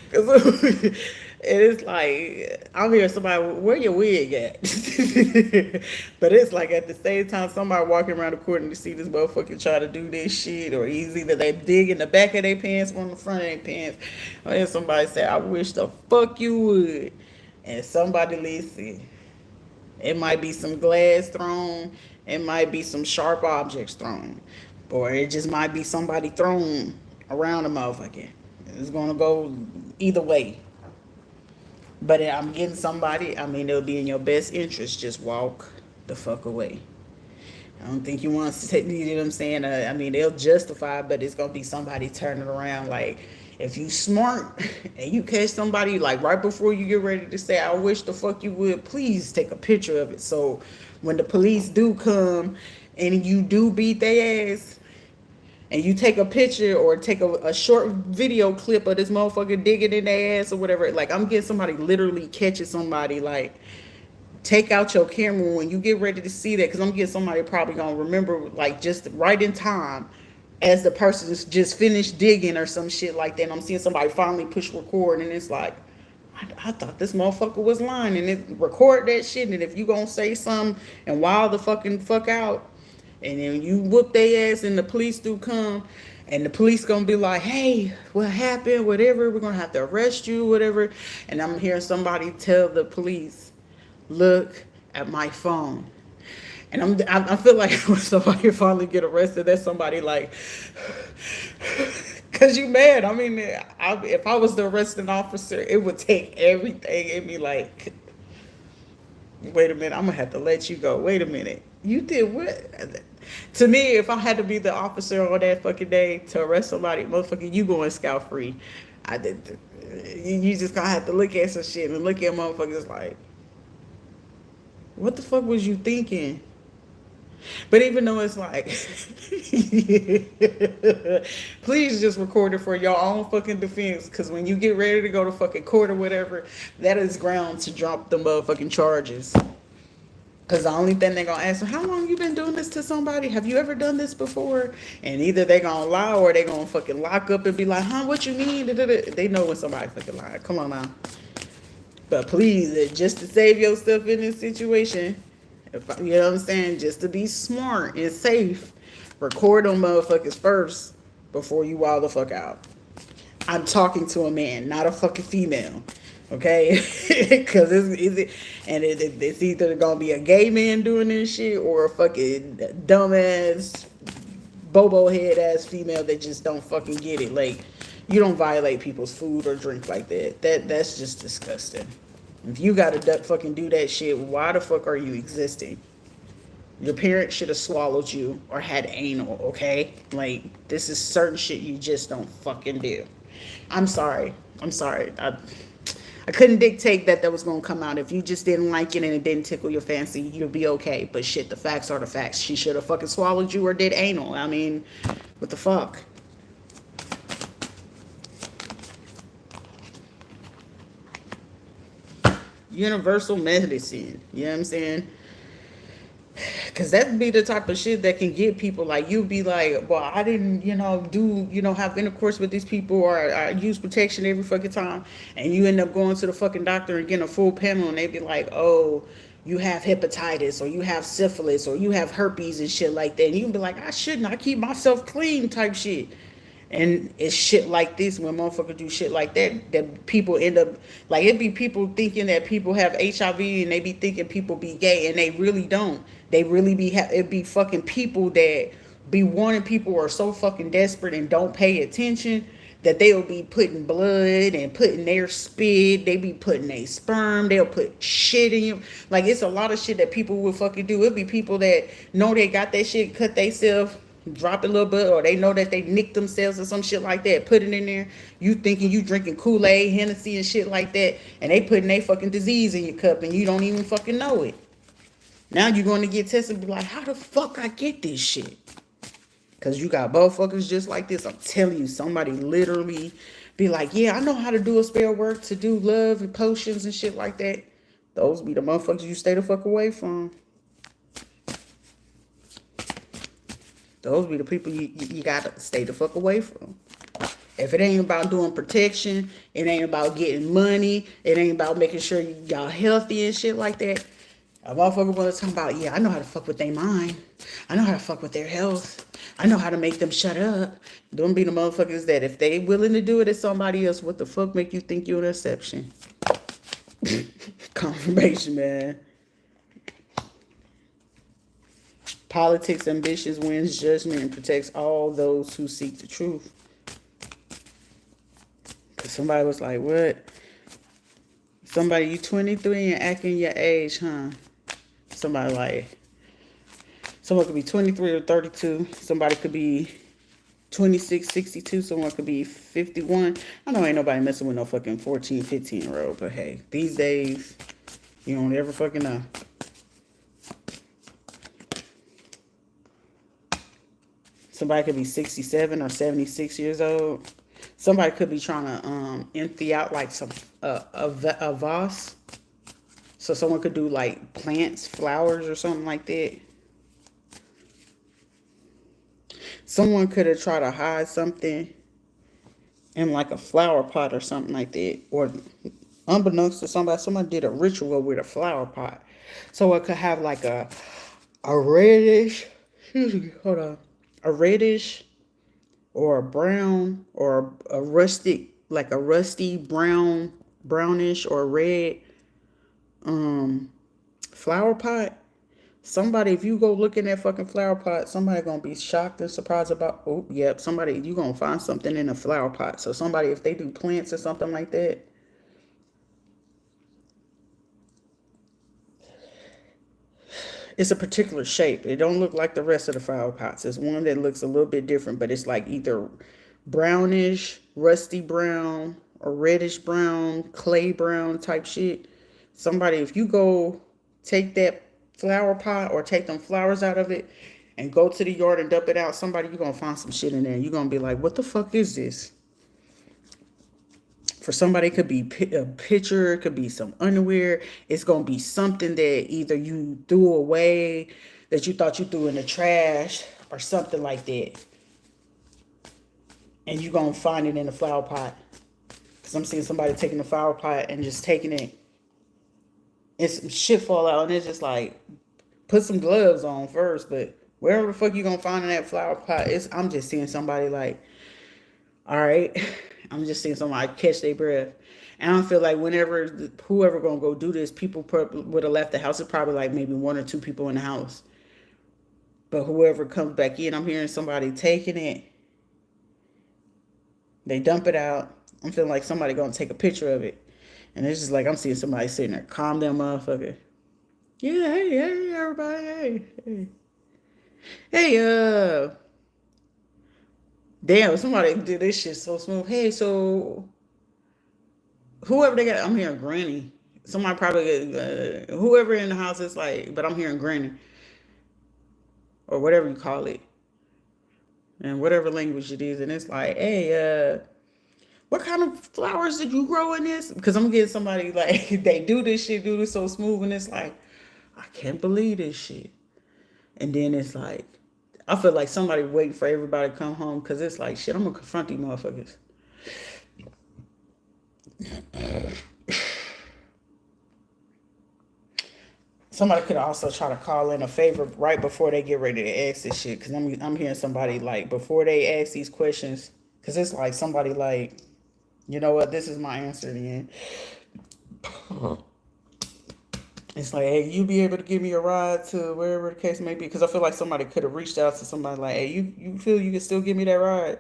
Because it's like, I'm hearing somebody, where your wig at? But it's like at the same time, somebody walking around the corner to see this motherfucker try to do this shit, or either they dig in the back of their pants or in the front of their pants. Or then somebody say, I wish the fuck you would. And somebody listen. It might be some glass thrown. It might be some sharp objects thrown. Or it just might be somebody thrown around the motherfucker. It's going to go either way. But I'm getting somebody, I mean, it'll be in your best interest. Just walk the fuck away. I don't think you want to say, you know what I'm saying? I mean, they'll justify, but it's going to be somebody turning around. Like, if you smart and you catch somebody, like, right before you get ready to say, I wish the fuck you would, please take a picture of it. So when the police do come and you do beat their ass, and you take a picture or take a short video clip of this motherfucker digging in their ass or whatever, like, I'm getting somebody literally catching somebody, like, take out your camera when you get ready to see that, because I'm getting somebody probably gonna remember, like, just right in time as the person just finished digging or some shit like that. And I'm seeing somebody finally push record, and it's like, I thought this motherfucker was lying, and it record that shit. And if you gonna say something and wild the fuck out, And then you whoop their ass and the police do come, and the police gonna be like, hey, what happened, whatever, we're gonna have to arrest you, whatever. And I'm hearing somebody tell the police, look at my phone. And I feel like when somebody finally get arrested, that's somebody like, cause you mad. I mean, if I was the arresting officer, it would take everything in me. Like, wait a minute, I'm gonna have to let you go. Wait a minute, you did what? To me, if I had to be the officer on that fucking day to arrest somebody, motherfucker, you going scot free. I did. You just gonna have to look at some shit and look at motherfuckers like, what the fuck was you thinking? But even though it's like, please just record it for your own fucking defense. Because when you get ready to go to fucking court or whatever, that is ground to drop the motherfucking charges. Because the only thing they're going to ask them, how long you been doing this to somebody? Have you ever done this before? And either they're going to lie or they're going to fucking lock up and be like, huh, what you mean? They know when somebody fucking lied. Come on now. But please, just to save yourself in this situation, you know what I'm saying? Just to be smart and safe, record them motherfuckers first before you wild the fuck out. I'm talking to a man, not a fucking female. Okay? Because it's either going to be a gay man doing this shit or a fucking dumbass, bobo head ass female that just don't fucking get it. Like, you don't violate people's food or drink like that. That's just disgusting. If you gotta fucking do that shit, why the fuck are you existing? Your parents should have swallowed you or had anal, okay? Like, this is certain shit you just don't fucking do. I'm sorry. I couldn't dictate that was gonna come out. If you just didn't like it and it didn't tickle your fancy, you'll be okay. But shit, the facts are the facts. She should have fucking swallowed you or did anal. I mean, what the fuck? Universal medicine. You know what I'm saying? Because that'd be the type of shit that can get people like, you be like, well, I didn't, have intercourse with these people or I use protection every fucking time. And you end up going to the fucking doctor and getting a full panel and they be like, oh, you have hepatitis or you have syphilis or you have herpes and shit like that. And you can be like, I shouldn't. I keep myself clean type shit. And it's shit like this when motherfuckers do shit like that people end up, like, it be people thinking that people have HIV and they be thinking people be gay and they really don't. They really be, it be fucking people that be wanting people who are so fucking desperate and don't pay attention that they'll be putting blood and putting their spit, they be putting their sperm, they'll put shit in you. Like, it's a lot of shit that people will fucking do. It'll be people that know they got that shit, cut themselves, drop a little bit, or they know that they nicked themselves or some shit like that, put it in there. You thinking you drinking Kool-Aid, Hennessy and shit like that, and they putting their fucking disease in your cup and you don't even fucking know it. Now you're going to get tested and be like, how the fuck I get this shit? Because you got motherfuckers just like this. I'm telling you, somebody literally be like, yeah, I know how to do a spell work, to do love and potions and shit like that. Those be the motherfuckers you stay the fuck away from. Those be the people you gotta stay the fuck away from. If it ain't about doing protection, it ain't about getting money, it ain't about making sure y'all healthy and shit like that. A motherfucker wanna talk about, yeah, I know how to fuck with their mind. I know how to fuck with their health. I know how to make them shut up. Don't be the motherfuckers that if they willing to do it as somebody else, what the fuck make you think you're an exception? Confirmation, man. Politics, ambitions, wins judgment, and protects all those who seek the truth. Because somebody was like, what? Somebody, you 23 and acting your age, huh? Somebody like, someone could be 23 or 32. Somebody could be 26, 62. Someone could be 51. I know ain't nobody messing with no fucking 14, 15-year-old. But hey, these days, you don't ever fucking know. Somebody could be 67 or 76 years old. Somebody could be trying to empty out like some a vase. So someone could do like plants, flowers, or something like that. Someone could have tried to hide something in like a flower pot or something like that. Or unbeknownst to somebody, someone did a ritual with a flower pot. So it could have like a reddish excuse me, hold on, a reddish or a brown or a rustic, like a rusty brown, brownish or red um flower pot. Somebody, if you go look in that fucking flower pot, somebody gonna be shocked and surprised about. Oh, yep, somebody, you gonna find something in a flower pot. So somebody, if they do plants or something like that, it's a particular shape. It don't look like the rest of the flower pots. It's one that looks a little bit different, but it's like either brownish, rusty brown, or reddish brown, clay brown type shit. Somebody, if you go take that flower pot or take them flowers out of it and go to the yard and dump it out, somebody, you're gonna find some shit in there. You're gonna be like, what the fuck is this? For somebody, it could be a picture, it could be some underwear. It's gonna be something that either you threw away, that you thought you threw in the trash, or something like that. And you're gonna find it in the flower pot. Because I'm seeing somebody taking the flower pot and just taking it, and some shit fall out, and it's just like, put some gloves on first, but wherever the fuck you gonna find in that flower pot, I'm just seeing somebody like, all right, I'm just seeing somebody catch their breath. And I don't feel like whenever, whoever gonna go do this, people would have left the house. It's probably like maybe one or two people in the house. But whoever comes back in, I'm hearing somebody taking it. They dump it out. I'm feeling like somebody gonna take a picture of it. And it's just like, I'm seeing somebody sitting there, calm down, motherfucker. Yeah, hey, everybody, hey, damn, somebody did this shit so smooth. Hey, so whoever they got, I'm hearing granny. Somebody probably, whoever in the house is like, but I'm hearing granny. Or whatever you call it. And whatever language it is. And it's like, hey, what kind of flowers did you grow in this? Because I'm getting somebody like, they do this so smooth. And it's like, I can't believe this shit. And then it's like, I feel like somebody waiting for everybody to come home, because it's like, shit, I'm going to confront these motherfuckers. Somebody could also try to call in a favor right before they get ready to ask this shit, because I'm hearing somebody like, before they ask these questions, because it's like somebody like, you know what, this is my answer then. It's like, hey, you be able to give me a ride to wherever the case may be? Because I feel like somebody could have reached out to somebody like, hey, you feel you can still give me that ride?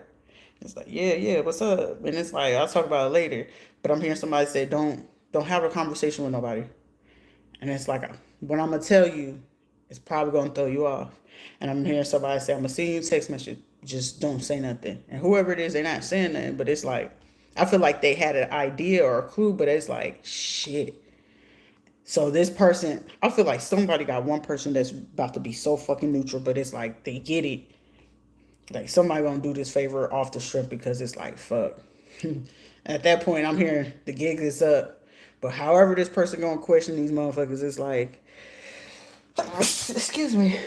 It's like, yeah, what's up? And it's like, I'll talk about it later. But I'm hearing somebody say, don't have a conversation with nobody. And it's like, what I'm gonna tell you is probably gonna throw you off. And I'm hearing somebody say, I'm gonna send you a text message, just don't say nothing. And whoever it is, they're not saying nothing. But it's like, I feel like they had an idea or a clue, but it's like, shit. So this person, I feel like somebody got one person that's about to be so fucking neutral, but it's like they get it. Like somebody gonna do this favor off the strip, because it's like, fuck. At that point, I'm hearing the gig is up. But however this person gonna question these motherfuckers, it's like, excuse me.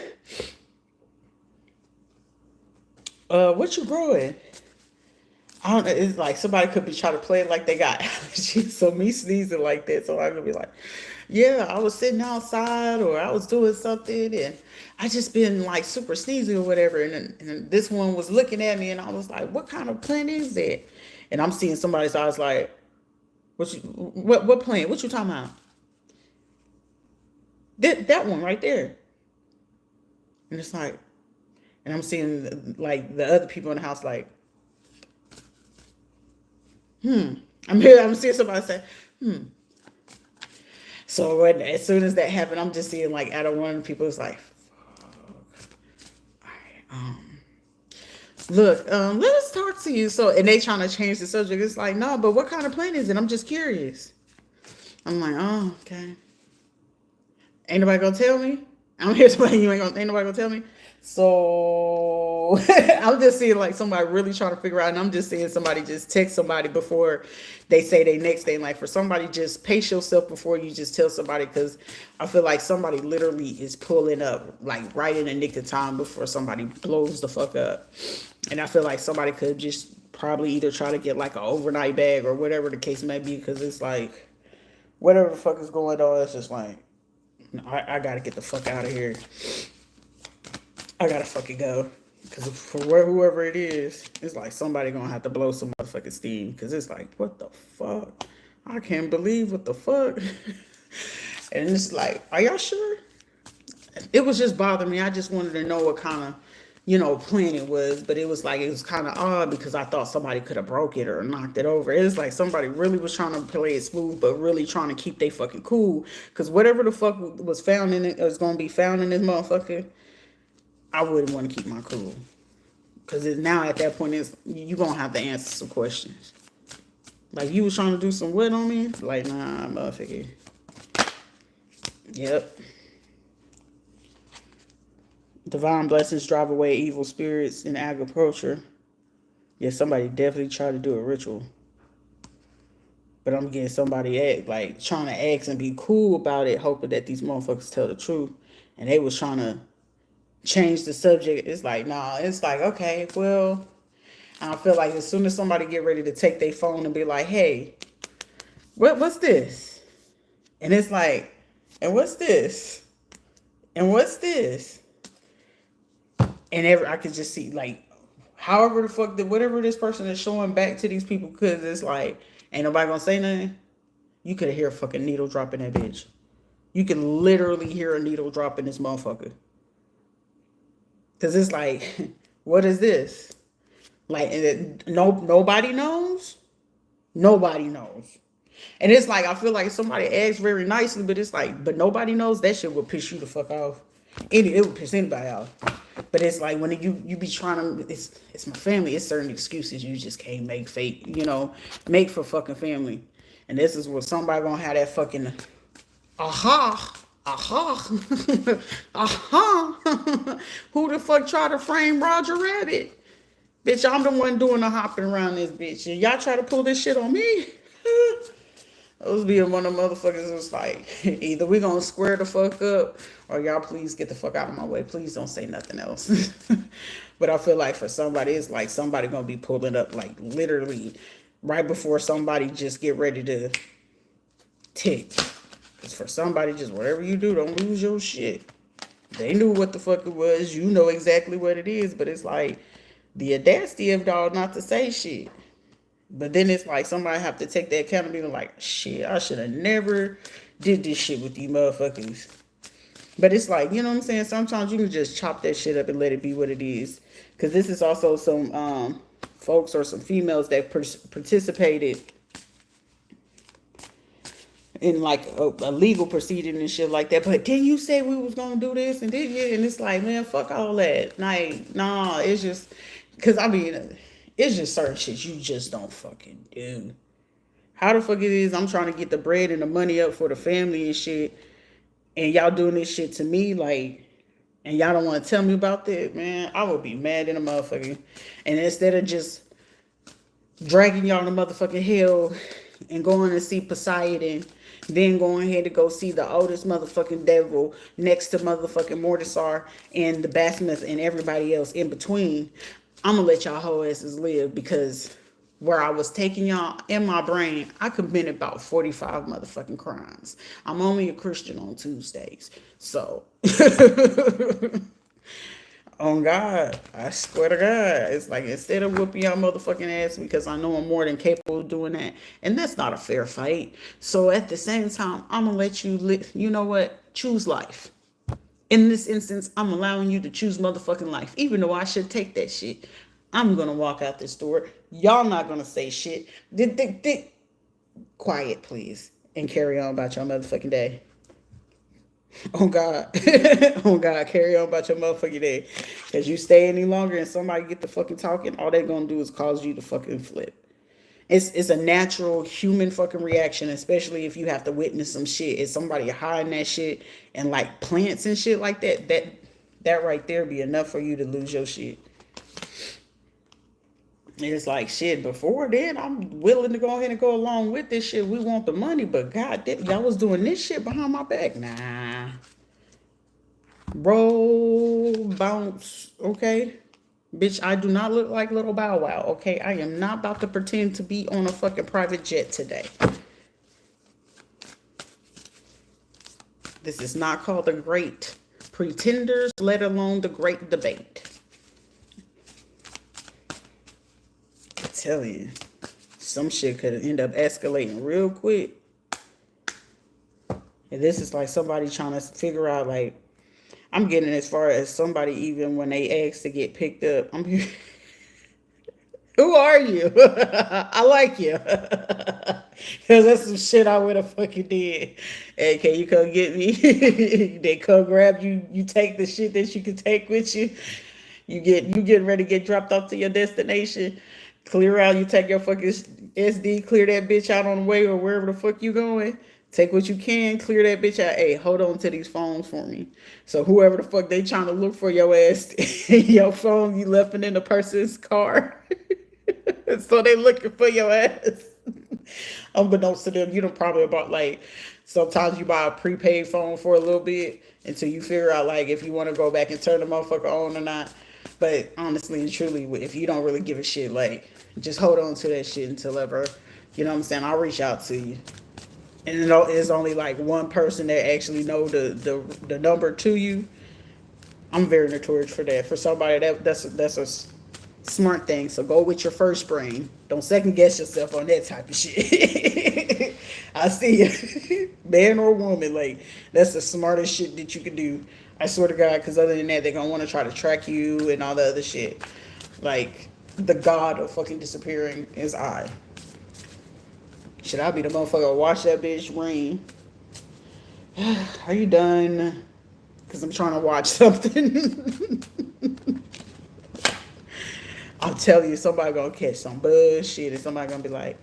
What you growing? I don't know. It's like somebody could be trying to play it like they got allergies. So me sneezing like that, so I'm gonna be like, yeah, I was sitting outside or I was doing something and I just been like super sneezy or whatever. And this one was looking at me and I was like, what kind of plant is that? And I'm seeing somebody's eyes like, what plant? What you talking about? That one right there. And it's like, and I'm seeing like the other people in the house like, I'm seeing somebody say, So as soon as that happened, I'm just seeing like out of one of the people, it's like, all right, look, let us talk to you. So, and they trying to change the subject. It's like, no, but what kind of plant is it? I'm just curious. I'm like, oh, okay. Ain't nobody gonna tell me? I'm here to ain't nobody gonna tell me. So I'm just seeing like somebody really trying to figure out, and I'm just seeing somebody just text somebody before they say their next thing. Like for somebody, just pace yourself before you just tell somebody, because I feel like somebody literally is pulling up like right in the nick of time before somebody blows the fuck up. And I feel like somebody could just probably either try to get like an overnight bag or whatever the case may be, because it's like whatever the fuck is going on, it's just like, I gotta get the fuck out of here. I gotta fucking go. Because for whoever it is, it's like somebody gonna have to blow some motherfucking steam. Because it's like, what the fuck? I can't believe what the fuck. And it's like, are y'all sure? It was just bothering me. I just wanted to know what kind of, plan it was. But it was like, it was kind of odd because I thought somebody could have broke it or knocked it over. It was like somebody really was trying to play it smooth, but really trying to keep they fucking cool. Because whatever the fuck was found in it, was going to be found in this motherfucker, I wouldn't want to keep my cool. Because now at that point, you're going to have to answer some questions. Like, you was trying to do some what on me? Like, nah, motherfucker. Yep. Divine blessings drive away evil spirits in agriculture. Yeah, somebody definitely tried to do a ritual. But I'm getting somebody trying to ask and be cool about it, hoping that these motherfuckers tell the truth. And they was trying to change the subject. It's like, nah, it's like, okay, well, I feel like as soon as somebody get ready to take their phone and be like, hey, what's this? And it's like, and what's this? And what's this? And I could just see, like, however the fuck, whatever this person is showing back to these people, because it's like, ain't nobody gonna say nothing. You could hear a fucking needle drop in that bitch. You can literally hear a needle drop in this motherfucker. Because it's like, what is this? Like, nobody knows. Nobody knows. And it's like, I feel like somebody asks very nicely, but it's like, but nobody knows. That shit will piss you the fuck off. It would piss anybody off. But it's like, when you be trying to, it's my family. It's certain excuses you just can't make fake, make for fucking family. And this is what somebody gonna have that fucking, aha. Who the fuck tried to frame Roger Rabbit? Bitch, I'm the one doing the hopping around this bitch. And y'all try to pull this shit on me? Those being one of the motherfuckers was like, either we gonna square the fuck up or y'all please get the fuck out of my way. Please don't say nothing else. But I feel like for somebody, it's like somebody gonna be pulling up like literally right before somebody just get ready to tick. Because for somebody, just whatever you do, don't lose your shit. They knew what the fuck it was. You know exactly what it is. But it's like the audacity of y'all not to say shit. But then it's like somebody have to take that accountability like, shit, I should have never did this shit with these motherfuckers. But it's like, you know what I'm saying? Sometimes you can just chop that shit up and let it be what it is. Because this is also some folks or some females that participated in like a legal proceeding and shit like that. But didn't you say we was gonna do this and did you? And it's like, man, fuck all that. Like, nah, it's just, because I mean, it's just certain shit you just don't fucking do. How the fuck it is I'm trying to get the bread and the money up for the family and shit, and y'all doing this shit to me, like, and y'all don't want to tell me about that, man, I would be mad in a motherfucker. And instead of just dragging y'all to motherfucking hell and going to see Poseidon, then going ahead to go see the oldest motherfucking devil next to motherfucking Mortisar and the Basmus and everybody else in between, I'm gonna let y'all whole asses live, because where I was taking y'all in my brain, I committed about 45 motherfucking crimes. I'm only a Christian on Tuesdays. So, on God, I swear to God, it's like, instead of whooping y'all motherfucking ass because I know I'm more than capable of doing that, and that's not a fair fight. So at the same time, I'm gonna let you live. You know what? Choose life. In this instance, I'm allowing you to choose motherfucking life. Even though I should take that shit, I'm going to walk out this door. Y'all not going to say shit. Quiet, please. And carry on about your motherfucking day. Oh, God. Oh, God. Carry on about your motherfucking day. Because you stay any longer and somebody get the fucking talking, all they're going to do is cause you to fucking flip. It's a natural human fucking reaction, especially if you have to witness some shit. If somebody hiding that shit and like plants and shit like that, that right there be enough for you to lose your shit. It's like, shit, before then, I'm willing to go ahead and go along with this shit. We want the money, but God, y'all was doing this shit behind my back. Nah. Roll, bounce, okay? Bitch, I do not look like Little Bow Wow, okay? I am not about to pretend to be on a fucking private jet today. This is not called a great pretenders, let alone the great debate. I tell you, some shit could end up escalating real quick. And this is like somebody trying to figure out, like, I'm getting as far as somebody, even when they ask to get picked up, I'm here. Who are you? I like you. Because that's some shit I would have fucking did. Hey, can you come get me? They come grab you. You take the shit that you can take with you. You get ready to get dropped off to your destination. Clear out. You take your fucking SD. Clear that bitch out on the way or wherever the fuck you going. Take what you can, clear that bitch out. Hey, hold on to these phones for me. So whoever the fuck they trying to look for your ass, your phone, you left it in the person's car. So they looking for your ass. Unbeknownst to them, you done probably bought, like, sometimes you buy a prepaid phone for a little bit until you figure out, like, if you want to go back and turn the motherfucker on or not. But honestly and truly, if you don't really give a shit, like, just hold on to that shit until ever, you know what I'm saying, I'll reach out to you. And it's only like one person that actually know the number to you. I'm very notorious for that. For somebody that's a smart thing. So go with your first brain. Don't second guess yourself on that type of shit. I see you, man or woman. Like, that's the smartest shit that you can do. I swear to God. Because other than that, they're gonna want to try to track you and all the other shit. Like, the god of fucking disappearing is I. Should I be the motherfucker watch that bitch ring? Are you done? Because I'm trying to watch something. I'll tell you, somebody gonna catch some bullshit and somebody gonna be like,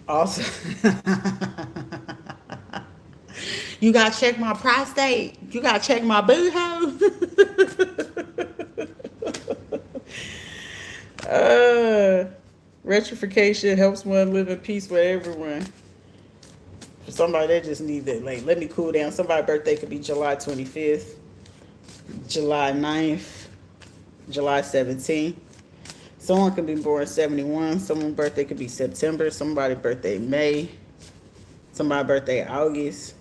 also, you gotta check my prostate. You gotta check my boohoo. Rectification helps one live in peace with everyone. For somebody that just needs it, like, let me cool down. Somebody's birthday could be July 25th, July 9th, July 17th. Someone could be born 71. Someone's birthday could be September. Somebody's birthday May. Somebody's birthday August.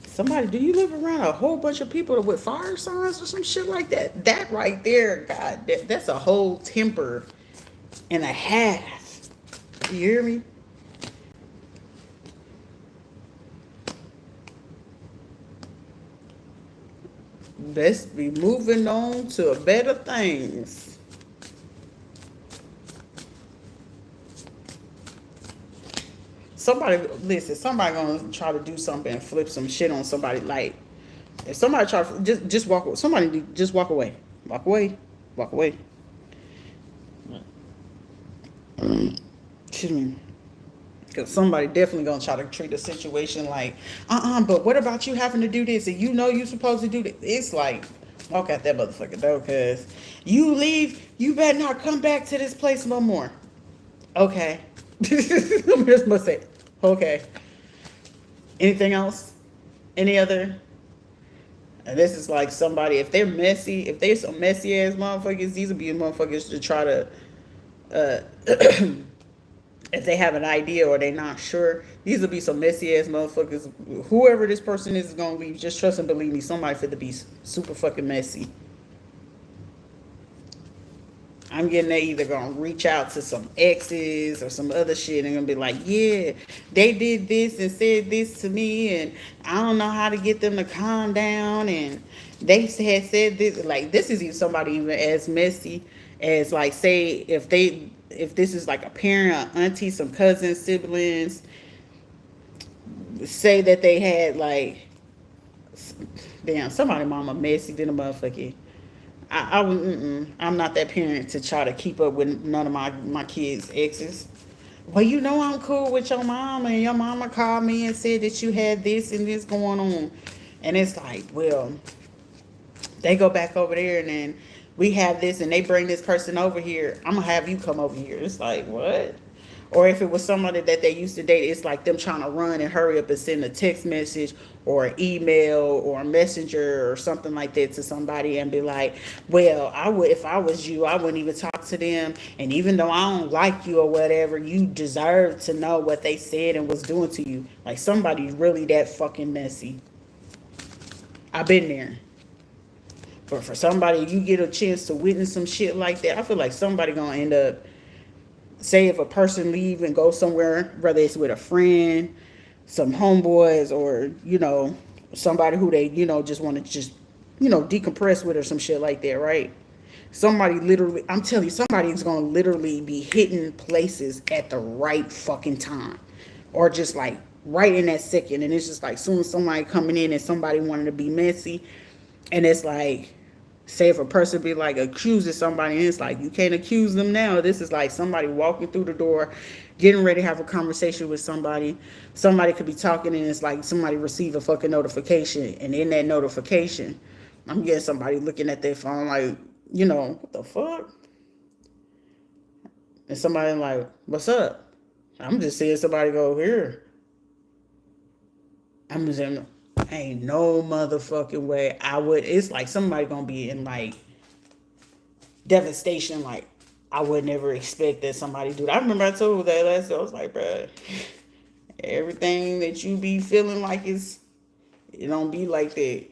Somebody, do you live around a whole bunch of people with fire signs or some shit like that? That right there, God, that's a whole temper and a half. You hear me? Let's be moving on to better things. Somebody, listen, somebody gonna try to do something and flip some shit on somebody. Like, if somebody try to just walk away. Somebody just walk away. Walk away. Walk away. Excuse me. Because somebody definitely gonna try to treat the situation like, but what about you having to do this and you know you're supposed to do this? It's like, walk out that motherfucker though, because you leave, you better not come back to this place no more. Okay. I'm just gonna say, okay. Anything else? Any other? And this is like somebody, if they're messy, if they're some messy ass motherfuckers, these will be motherfuckers to try to, if they have an idea or they're not sure, these will be some messy ass motherfuckers. Whoever this person is gonna leave, just trust and believe me, somebody fit to be super fucking messy. I'm getting they either gonna reach out to some exes or some other shit and gonna be like, yeah, they did this and said this to me and I don't know how to get them to calm down and they had said this. Like, this is even somebody even as messy as, like, say if this is like a parent, auntie, some cousins, siblings, say that they had like, damn, somebody mama messy than a motherfucker. I'm not that parent to try to keep up with none of my kids' exes. Well, you know I'm cool with your mama, and your mama called me and said that you had this and this going on. And it's like, well, they go back over there and then we have this and they bring this person over here. I'm going to have you come over here. It's like, what? Or if it was somebody that they used to date, it's like them trying to run and hurry up and send a text message or an email or a messenger or something like that to somebody and be like, well, I would, if I was you, I wouldn't even talk to them. And even though I don't like you or whatever, you deserve to know what they said and was doing to you. Like somebody really that fucking messy. I've been there. But for somebody, you get a chance to witness some shit like that, I feel like somebody gonna end up, say if a person leave and go somewhere, whether it's with a friend, some homeboys, or, somebody who they, just want to just, decompress with or some shit like that, right? Somebody literally, I'm telling you, somebody is gonna literally be hitting places at the right fucking time. Or just like right in that second. And it's just like soon as somebody coming in and somebody wanting to be messy, and it's like, say if a person be like accusing somebody, and it's like you can't accuse them now. This is like somebody walking through the door, getting ready to have a conversation with somebody. Somebody could be talking, and it's like somebody receive a fucking notification, and in that notification, I'm getting somebody looking at their phone like, what the fuck? And somebody like, what's up? I'm just seeing somebody go here. I'm just saying, ain't no motherfucking way I would. It's like somebody gonna be in like devastation. Like I would never expect that somebody do that. I remember I told that last day, I was like, bro, everything that you be feeling like it don't be like that.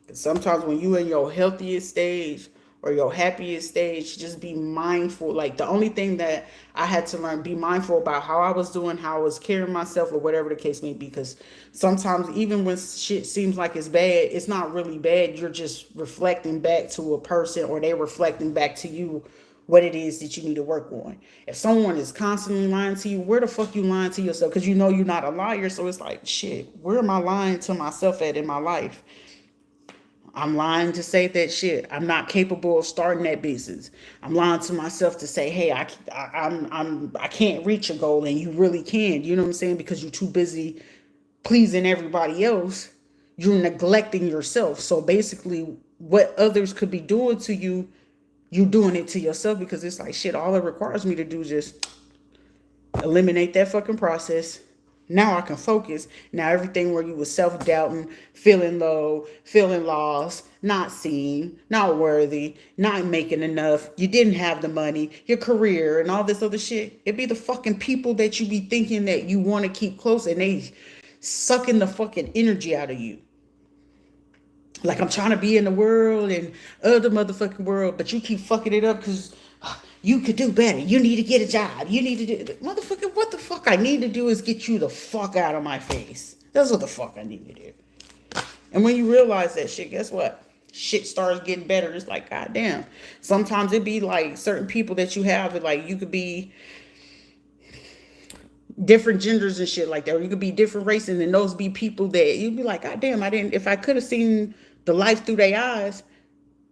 Cause sometimes when you in your healthiest stage or your happiest stage, just be mindful. Like the only thing that I had to learn, be mindful about how I was doing, how I was carrying myself, or whatever the case may be. Because sometimes even when shit seems like it's bad, it's not really bad. You're just reflecting back to a person, or they reflecting back to you what it is that you need to work on. If someone is constantly lying to you, where the fuck you lying to yourself? Because you're not a liar. So it's like, shit, where am I lying to myself at in my life? I'm lying to say that shit, I'm not capable of starting that business. I'm lying to myself to say, hey, I can't reach a goal, and you really can. You know what I'm saying? Because you're too busy pleasing everybody else. You're neglecting yourself. So basically, what others could be doing to you, you doing it to yourself, because it's like, shit, all it requires me to do is just eliminate that fucking process. Now I can focus. Now everything where you was self-doubting, feeling low, feeling lost, not seen, not worthy, not making enough, you didn't have the money, your career and all this other shit. It be the fucking people that you be thinking that you want to keep close, and they sucking the fucking energy out of you. Like I'm trying to be in the world and other motherfucking world, but you keep fucking it up because you could do better. You need to get a job. You need to do motherfucker. What the fuck I need to do is get you the fuck out of my face. That's what the fuck I need to do. And when you realize that shit, guess what? Shit starts getting better. It's like, goddamn. Sometimes it be like certain people that you have, like you could be different genders and shit like that, or you could be different races, and those be people that you'd be like, goddamn, if I could have seen the life through their eyes,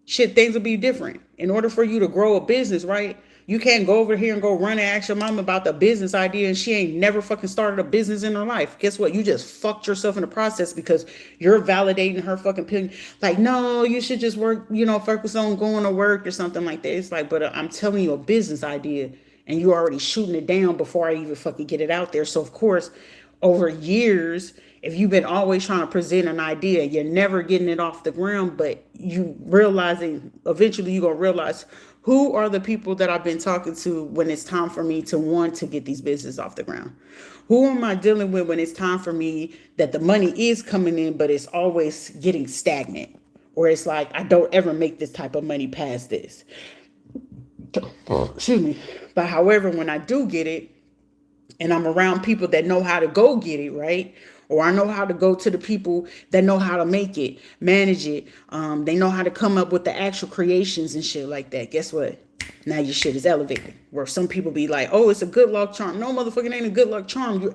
shit, things will be different. In order for you to grow a business, right? You can't go over here and go run and ask your mom about the business idea, and she ain't never fucking started a business in her life. Guess what? You just fucked yourself in the process because you're validating her fucking opinion. Like, no, you should just work, focus on going to work or something like that. It's like, but I'm telling you a business idea, and you're already shooting it down before I even fucking get it out there. So of course, over years, if you've been always trying to present an idea, you're never getting it off the ground, but you realizing eventually you're going to realize who are the people that I've been talking to when it's time for me to want to get these business off the ground. Who am I dealing with when it's time for me that the money is coming in, but it's always getting stagnant, or it's like, I don't ever make this type of money past this. Excuse me. But however, when I do get it, and I'm around people that know how to go get it, right? Or I know how to go to the people that know how to make it, manage it. They know how to come up with the actual creations and shit like that. Guess what? Now your shit is elevated. Where some people be like, oh, it's a good luck charm. No, motherfucking ain't a good luck charm.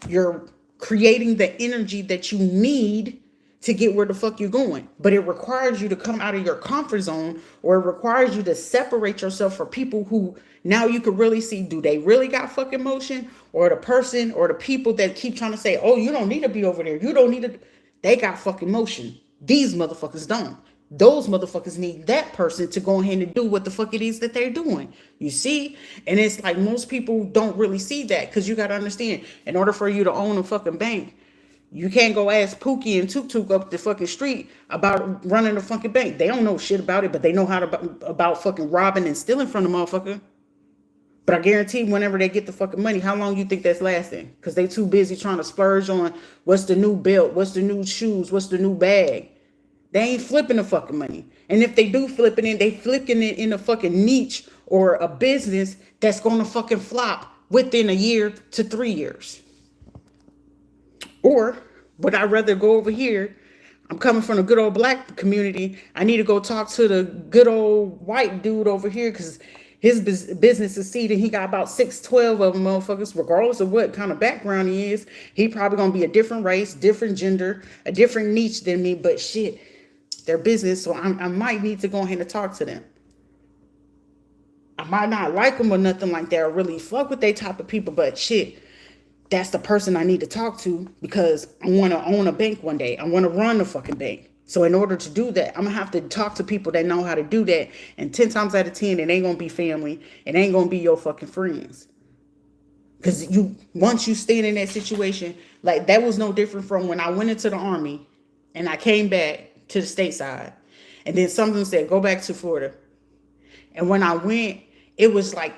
You're creating the energy that you need to get where the fuck you're going. But it requires you to come out of your comfort zone, or it requires you to separate yourself from people who now you can really see, do they really got fucking motion, or the person or the people that keep trying to say, oh, you don't need to be over there. You don't need to. They got fucking motion. These motherfuckers don't. Those motherfuckers need that person to go ahead and do what the fuck it is that they're doing. You see? And it's like most people don't really see that, because you got to understand, in order for you to own a fucking bank, you can't go ask Pookie and Tuk Tuk up the fucking street about running a fucking bank. They don't know shit about it, but they know how to about fucking robbing and stealing from the motherfucker. But I guarantee whenever they get the fucking money, how long you think that's lasting? Because they too busy trying to splurge on what's the new belt, what's the new shoes, what's the new bag. They ain't flipping the fucking money. And if they do flip it in, they flipping it in a fucking niche or a business that's going to fucking flop within a year to 3 years. Or would I rather go over here? I'm coming from a good old black community. I need to go talk to the good old white dude over here because his business is seeded. He got about 6, 12 of them motherfuckers, regardless of what kind of background he is. He probably going to be a different race, different gender, a different niche than me. But shit, their business. So I might need to go ahead and talk to them. I might not like them or nothing like that, or really fuck with they type of people. But shit, that's the person I need to talk to, because I want to own a bank one day. I want to run the fucking bank. So in order to do that, I'm going to have to talk to people that know how to do that. And 10 times out of 10, it ain't going to be family. It ain't going to be your fucking friends. Because once you stand in that situation, like that was no different from when I went into the Army and I came back to the stateside. And then something said, go back to Florida. And when I went, it was like,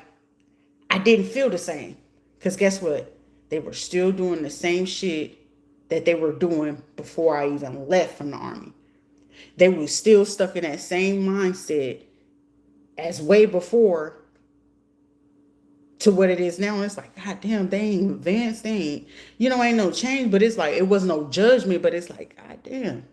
I didn't feel the same. Because guess what? They were still doing the same shit that they were doing before I even left from the Army. They were still stuck in that same mindset as way before to what it is now. And it's like, God damn, they ain't advanced. They ain't, ain't no change. But it's like, it was no judgment. But it's like, God damn.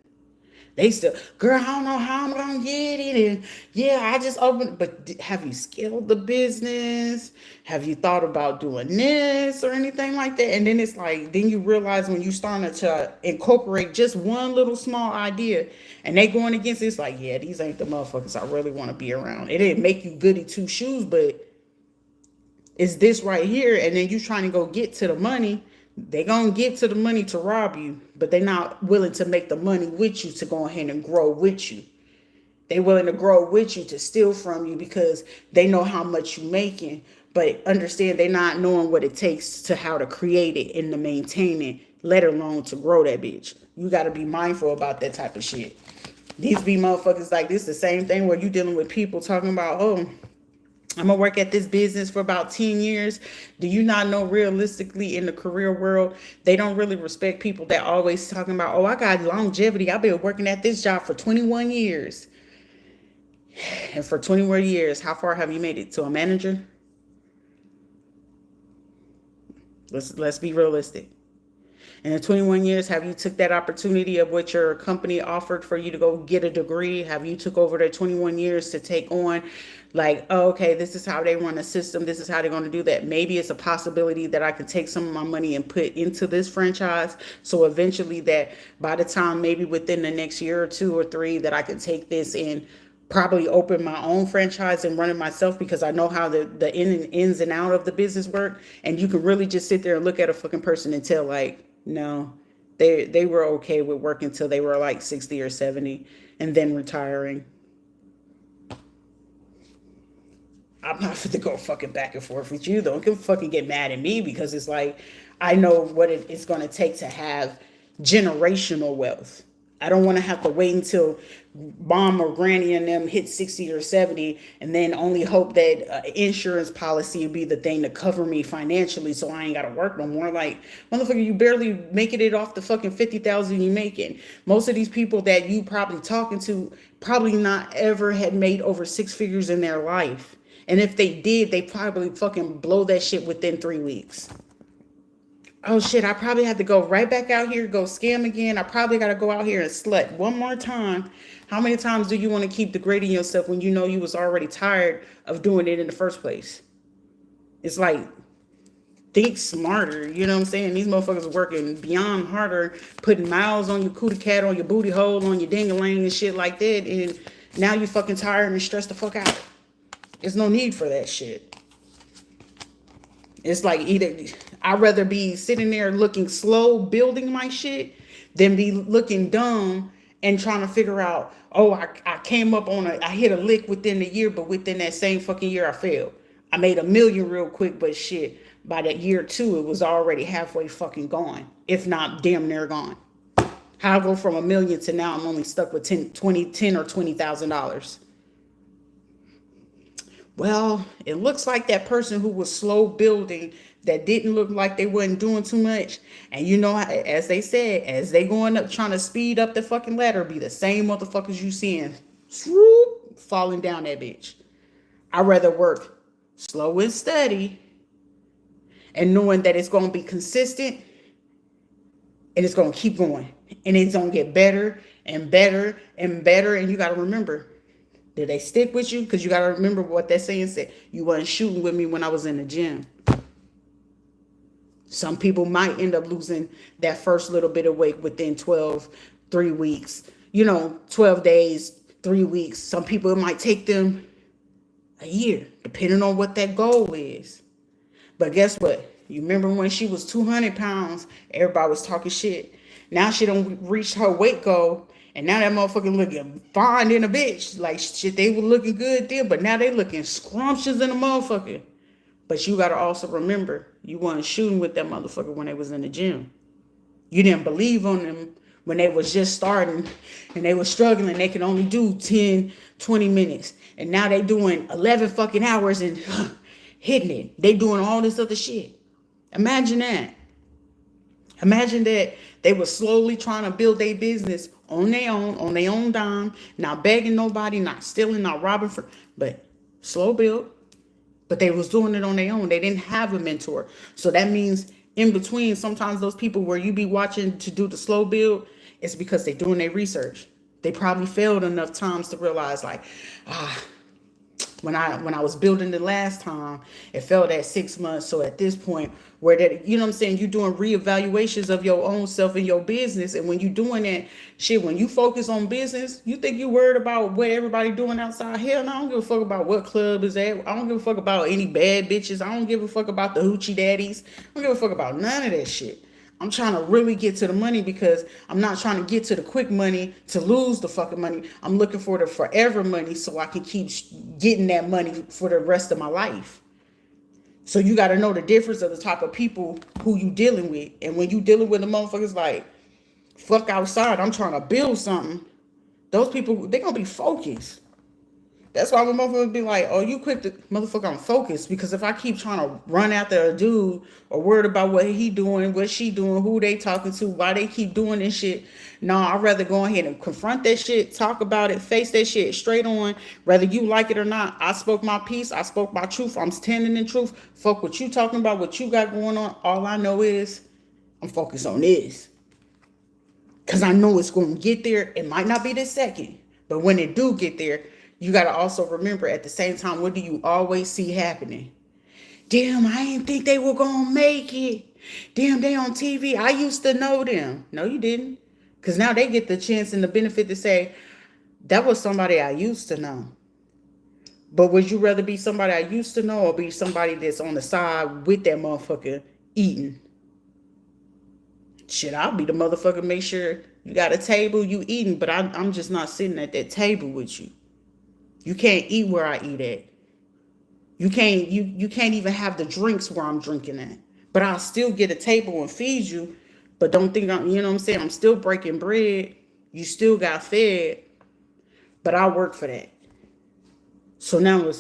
They still, girl, I don't know how I'm going to get it. And yeah, I just opened. But have you scaled the business? Have you thought about doing this or anything like that? And then it's like, then you realize when you starting to incorporate just one little small idea and they going against it, it's like, yeah, these ain't the motherfuckers I really want to be around. It didn't make you goody two shoes, but it's this right here. And then you trying to go get to the money. They gonna get to the money to rob you, but they're not willing to make the money with you to go ahead and grow with you. They willing to grow with you to steal from you because they know how much you making, but understand they're not knowing what it takes to how to create it and to maintain it, let alone to grow that bitch. You got to be mindful about that type of shit. These be motherfuckers like this, the same thing where you dealing with people talking about, oh, I'm going to work at this business for about 10 years. Do you not know realistically in the career world, they don't really respect people that always talking about, oh, I got longevity. I've been working at this job for 21 years. And for 21 years, how far have you made it to a manager? Let's be realistic. In the 21 years, have you took that opportunity of what your company offered for you to go get a degree? Have you took over the 21 years to take on like, oh, okay, this is how they run a system. This is how they're going to do that. Maybe it's a possibility that I could take some of my money and put into this franchise. So eventually that by the time, maybe within the next year or 2 or 3, that I could take this and probably open my own franchise and run it myself, because I know how the ins and out of the business work. And you can really just sit there and look at a fucking person and tell like, no, they were okay with working till they were like 60 or 70 and then retiring. I'm not fit to go fucking back and forth with you. Don't fucking get mad at me, because it's like, I know what it's going to take to have generational wealth. I don't want to have to wait until mom or granny and them hit 60 or 70 and then only hope that insurance policy would be the thing to cover me financially so I ain't got to work no more. Like, motherfucker, you barely making it off the fucking 50,000 you making. Most of these people that you probably talking to probably not ever had made over 6 figures in their life. And if they did, they probably fucking blow that shit within 3 weeks. Oh shit, I probably have to go right back out here, go scam again. I probably got to go out here and slut one more time. How many times do you want to keep degrading yourself when you know you was already tired of doing it in the first place? It's like, think smarter. You know what I'm saying? These motherfuckers are working beyond harder, putting miles on your cootie cat, on your booty hole, on your ding-a-ling and shit like that. And now you fucking tired and stressed the fuck out. There's no need for that shit. It's like, either I'd rather be sitting there looking slow building my shit than be looking dumb and trying to figure out, oh, I came up on I hit a lick within the year, but within that same fucking year I failed. I made $1 million real quick, but shit, by that year 2, it was already halfway fucking gone, if not damn near gone. How I go from $1 million to now I'm only stuck with $10 or $20,000. Well, it looks like that person who was slow building, that didn't look like they wasn't doing too much. And you know, as they said, as they going up trying to speed up the fucking ladder, be the same motherfuckers you seeing swoop, falling down that bitch. I'd rather work slow and steady and knowing that it's going to be consistent and it's going to keep going. And it's going to get better and better and better. And you got to remember, did they stick with you? Because you got to remember what that saying said. You wasn't shooting with me when I was in the gym. Some people might end up losing that first little bit of weight within 3 weeks. 12 days, 3 weeks. Some people, it might take them a year, depending on what that goal is. But guess what? You remember when she was 200 pounds, everybody was talking shit. Now she don't reach her weight goal. And now that motherfucker looking fine in a bitch. Like shit, they were looking good then, but now they looking scrumptious in a motherfucker. But you got to also remember, you wasn't shooting with that motherfucker when they was in the gym. You didn't believe on them when they was just starting and they were struggling. They could only do 10, 20 minutes. And now they doing 11 fucking hours and hitting it. They doing all this other shit. Imagine that. Imagine that they were slowly trying to build their business on their own dime, not begging nobody, not stealing, not robbing, but slow build. But they was doing it on their own. They didn't have a mentor. So that means in between, sometimes those people where you be watching to do the slow build, it's because they're doing their research. They probably failed enough times to realize like, when I was building the last time, it failed at 6 months. So at this point, where that, you know what I'm saying, you're doing reevaluations of your own self and your business. And when you're doing that shit, when you focus on business, you think you're worried about what everybody doing outside. Hell no, I don't give a fuck about what club is at. I don't give a fuck about any bad bitches. I don't give a fuck about the hoochie daddies. I don't give a fuck about none of that shit. I'm trying to really get to the money because I'm not trying to get to the quick money to lose the fucking money. I'm looking for the forever money so I can keep getting that money for the rest of my life. So you got to know the difference of the type of people who you dealing with. And when you dealing with the motherfuckers like, fuck outside, I'm trying to build something. Those people, they going to be focused. That's why my motherfucker be like, oh, you quick to, motherfucker, I'm focused. Because if I keep trying to run after a dude or worried about what he doing, what she doing, who they talking to, why they keep doing this shit. No, I'd rather go ahead and confront that shit, talk about it, face that shit straight on. Whether you like it or not, I spoke my piece. I spoke my truth. I'm standing in truth. Fuck what you talking about, what you got going on. All I know is I'm focused on this. Because I know it's going to get there. It might not be this second. But when it do get there, you got to also remember at the same time, what do you always see happening? Damn, I didn't think they were going to make it. Damn, they on TV. I used to know them. No, you didn't. Because now they get the chance and the benefit to say, that was somebody I used to know. But would you rather be somebody I used to know or be somebody that's on the side with that motherfucker eating? Shit, I'll be the motherfucker. Make sure you got a table, you eating, but I'm just not sitting at that table with you. You can't eat where I eat at. You can't even have the drinks where I'm drinking at. But I'll still get a table and feed you. But don't think I'm, you know what I'm saying? I'm still breaking bread. You still got fed. But I work for that. So now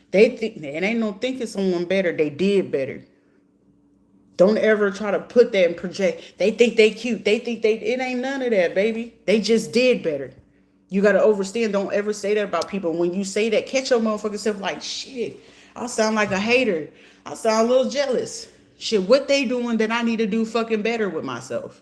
they think it ain't no thinking someone better. They did better. Don't ever try to put that and project. They think they cute. They think it ain't none of that, baby. They just did better. You got to understand, don't ever say that about people. When you say that, catch your motherfucking self like, shit, I sound like a hater. I sound a little jealous. Shit, what they doing that I need to do fucking better with myself?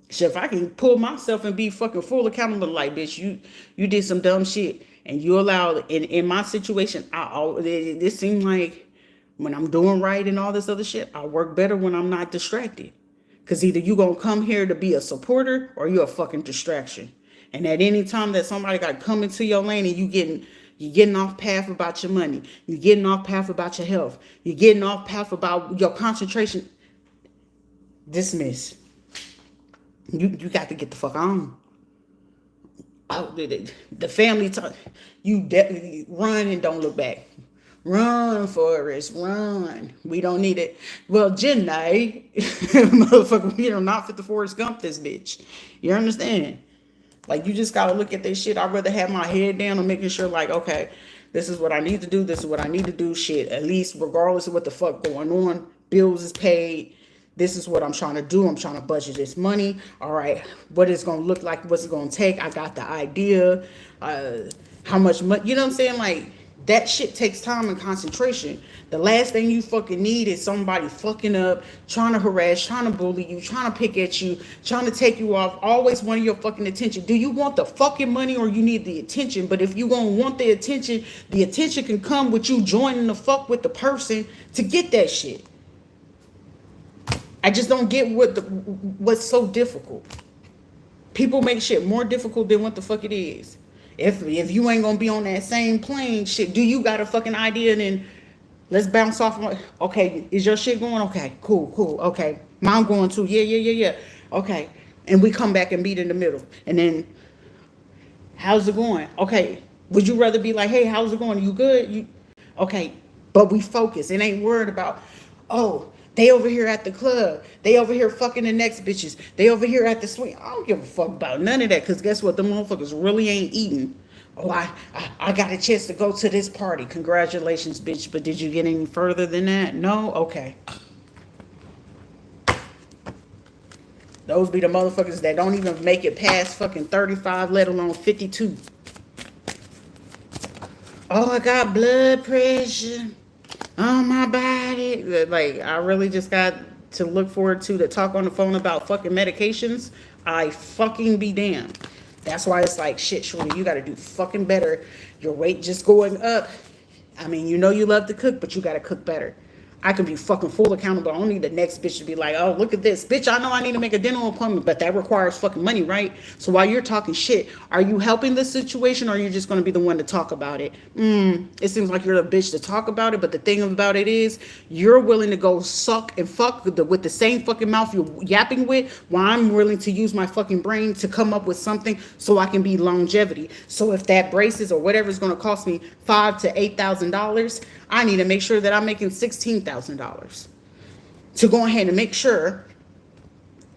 Shit, if I can pull myself and be fucking full accountable, like, bitch, you did some dumb shit. And you allowed, in my situation, this seemed like when I'm doing right and all this other shit, I work better when I'm not distracted. Because either you going to come here to be a supporter or you're a fucking distraction. And at any time that somebody got to come into your lane and you're getting off path about your money, you're getting off path about your health, you're getting off path about your concentration, dismiss. You got to get the fuck on. oh, the family talk. You definitely run and don't look back. Run, Forrest, run. We don't need it. Well, Jedi, motherfucker, we are not fit to Forrest Gump this bitch. You understand? Like, you just gotta look at this shit. I'd rather have my head down and making sure, like, okay, this is what I need to do. This is what I need to do. Shit, at least regardless of what the fuck going on, bills is paid. This is what I'm trying to do. I'm trying to budget this money. All right, what it's gonna look like? What's it gonna take? I got the idea. How much money? You know what I'm saying? Like, that shit takes time and concentration. The last thing you fucking need is somebody fucking up, trying to harass, trying to bully you, trying to pick at you, trying to take you off, always wanting your fucking attention. Do you want the fucking money or you need the attention? But if you gonna want the attention can come with you joining the fuck with the person to get that shit. I just don't get what's so difficult. People make shit more difficult than what the fuck it is. If you ain't gonna be on that same plane, shit, do you got a fucking idea? And then let's bounce off. Okay, is your shit going? Okay, cool. Okay, mine going too. Yeah. Okay, and we come back and meet in the middle. And then, how's it going? Okay, would you rather be like, hey, how's it going? You good? Okay, but we focus. It ain't worried about, oh, they over here at the club. They over here fucking the next bitches. They over here at the swing. I don't give a fuck about none of that. Because guess what? The motherfuckers really ain't eating. Oh, I got a chance to go to this party. Congratulations, bitch. But did you get any further than that? No? Okay. Those be the motherfuckers that don't even make it past fucking 35, let alone 52. Oh, I got blood pressure on my body. Like, I really just got to look forward to talk on the phone about fucking medications. I fucking be damned. That's why it's like, shit, Shorty, you gotta do fucking better. Your weight just going up. I mean, you know you love to cook, but you gotta cook better. I can be fucking full accountable. I don't need the next bitch to be like, oh, look at this. Bitch, I know I need to make a dental appointment, but that requires fucking money, right? So while you're talking shit, are you helping the situation or are you just going to be the one to talk about it? It seems like you're the bitch to talk about it, but the thing about it is you're willing to go suck and fuck with the same fucking mouth you're yapping with while I'm willing to use my fucking brain to come up with something so I can be longevity. So if that braces or whatever is going to cost me $5,000 to $8,000, I need to make sure that I'm making $16,000 to go ahead and make sure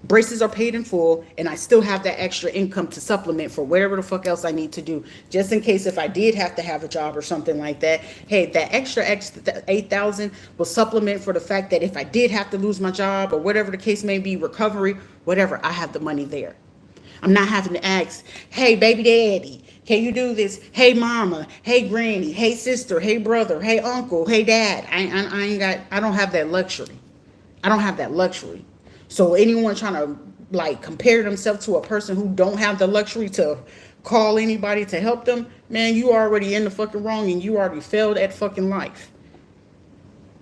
braces are paid in full and I still have that extra income to supplement for whatever the fuck else I need to do. Just in case if I did have to have a job or something like that, hey, that extra $8,000 will supplement for the fact that if I did have to lose my job or whatever the case may be, recovery, whatever, I have the money there. I'm not having to ask, hey, baby daddy, can you do this? Hey, mama. Hey, granny. Hey, sister. Hey, brother. Hey, uncle. Hey, dad. I don't have that luxury. I don't have that luxury. So anyone trying to like compare themselves to a person who don't have the luxury to call anybody to help them, man, you already in the fucking wrong and you already failed at fucking life.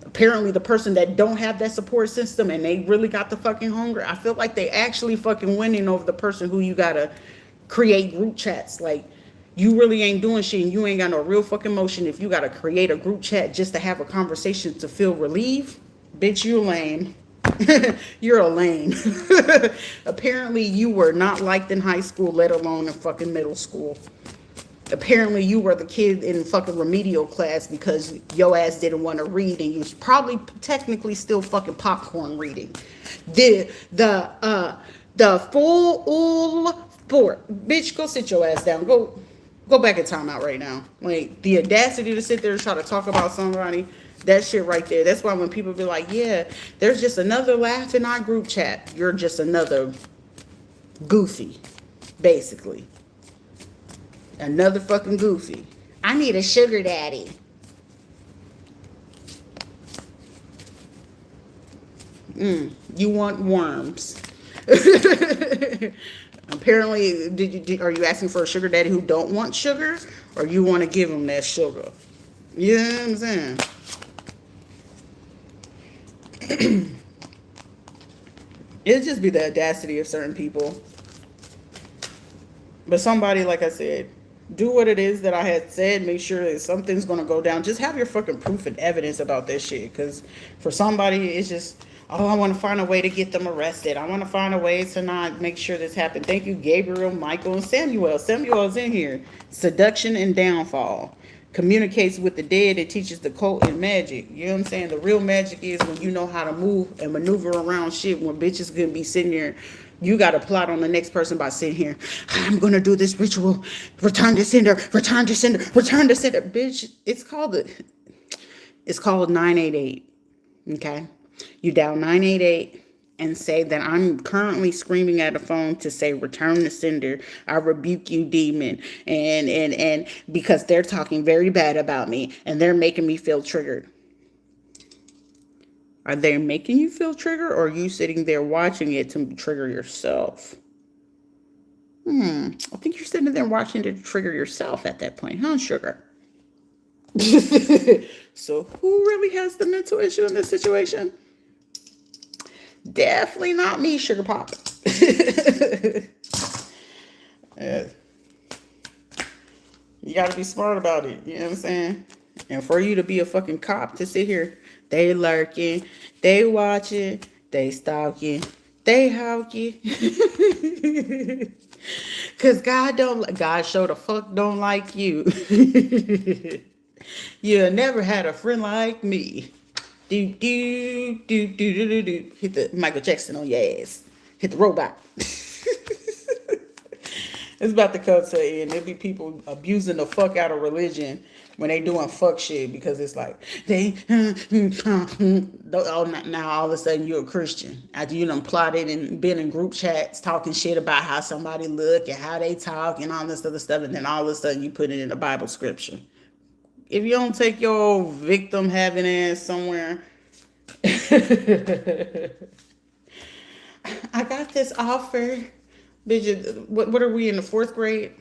Apparently the person that don't have that support system and they really got the fucking hunger, I feel like they actually fucking winning over the person who you gotta create group chats. Like, you really ain't doing shit and you ain't got no real fucking motion if you gotta create a group chat just to have a conversation to feel relieved. Bitch, you're lame. You're a lame. Apparently you were not liked in high school, let alone in fucking middle school. Apparently you were the kid in fucking remedial class because your ass didn't want to read and you was probably technically still fucking popcorn reading. The full sport. Bitch, go sit your ass down. Go back in timeout right now. Like, the audacity to sit there and try to talk about somebody, that shit right there. That's why when people be like, yeah, there's just another laugh in our group chat. You're just another goofy, basically. Another fucking goofy. I need a sugar daddy. You want worms. Apparently, are you asking for a sugar daddy who don't want sugar? Or you want to give him that sugar? You know what I'm saying? It'll just be the audacity of certain people. But somebody, like I said, do what it is that I had said. Make sure that something's going to go down. Just have your fucking proof and evidence about that shit. Because for somebody, it's just, Oh, I want to find a way to get them arrested. I want to find a way to not make sure this happened. Thank you, Gabriel, Michael, and Samuel. Samuel's in here. Seduction and downfall. Communicates with the dead. It teaches the cult and magic. You know what I'm saying? The real magic is when you know how to move and maneuver around shit when bitches gonna be sitting there. You got to plot on the next person by sitting here. I'm going to do this ritual. Return to sender. Return to sender. Return to sender. Bitch, it's called 988. Okay? You dial 988 and say that I'm currently screaming at a phone to say return to sender. I rebuke you, demon. And because they're talking very bad about me and they're making me feel triggered. Are they making you feel triggered, or are you sitting there watching it to trigger yourself? I think you're sitting there watching to trigger yourself at that point, huh, sugar? So who really has the mental issue in this situation? Definitely not me, sugar pop. Yeah. You got to be smart about it. You know what I'm saying? And for you to be a fucking cop to sit here, they lurking, they watching, they stalking, they hawking. Cause God sure the fuck don't like you. You never had a friend like me. Do do do do do do do. Hit the Michael Jackson on your ass. Hit the robot. It's about to come to an end. There'll be people abusing the fuck out of religion when they doing fuck shit because it's like now all of a sudden you're a Christian after you done plotted and been in group chats talking shit about how somebody look and how they talk and all this other stuff, and then all of a sudden you put it in a Bible scripture. If you don't take your old victim having ass somewhere, I got this offer. Bitch, what are we in the 4th grade?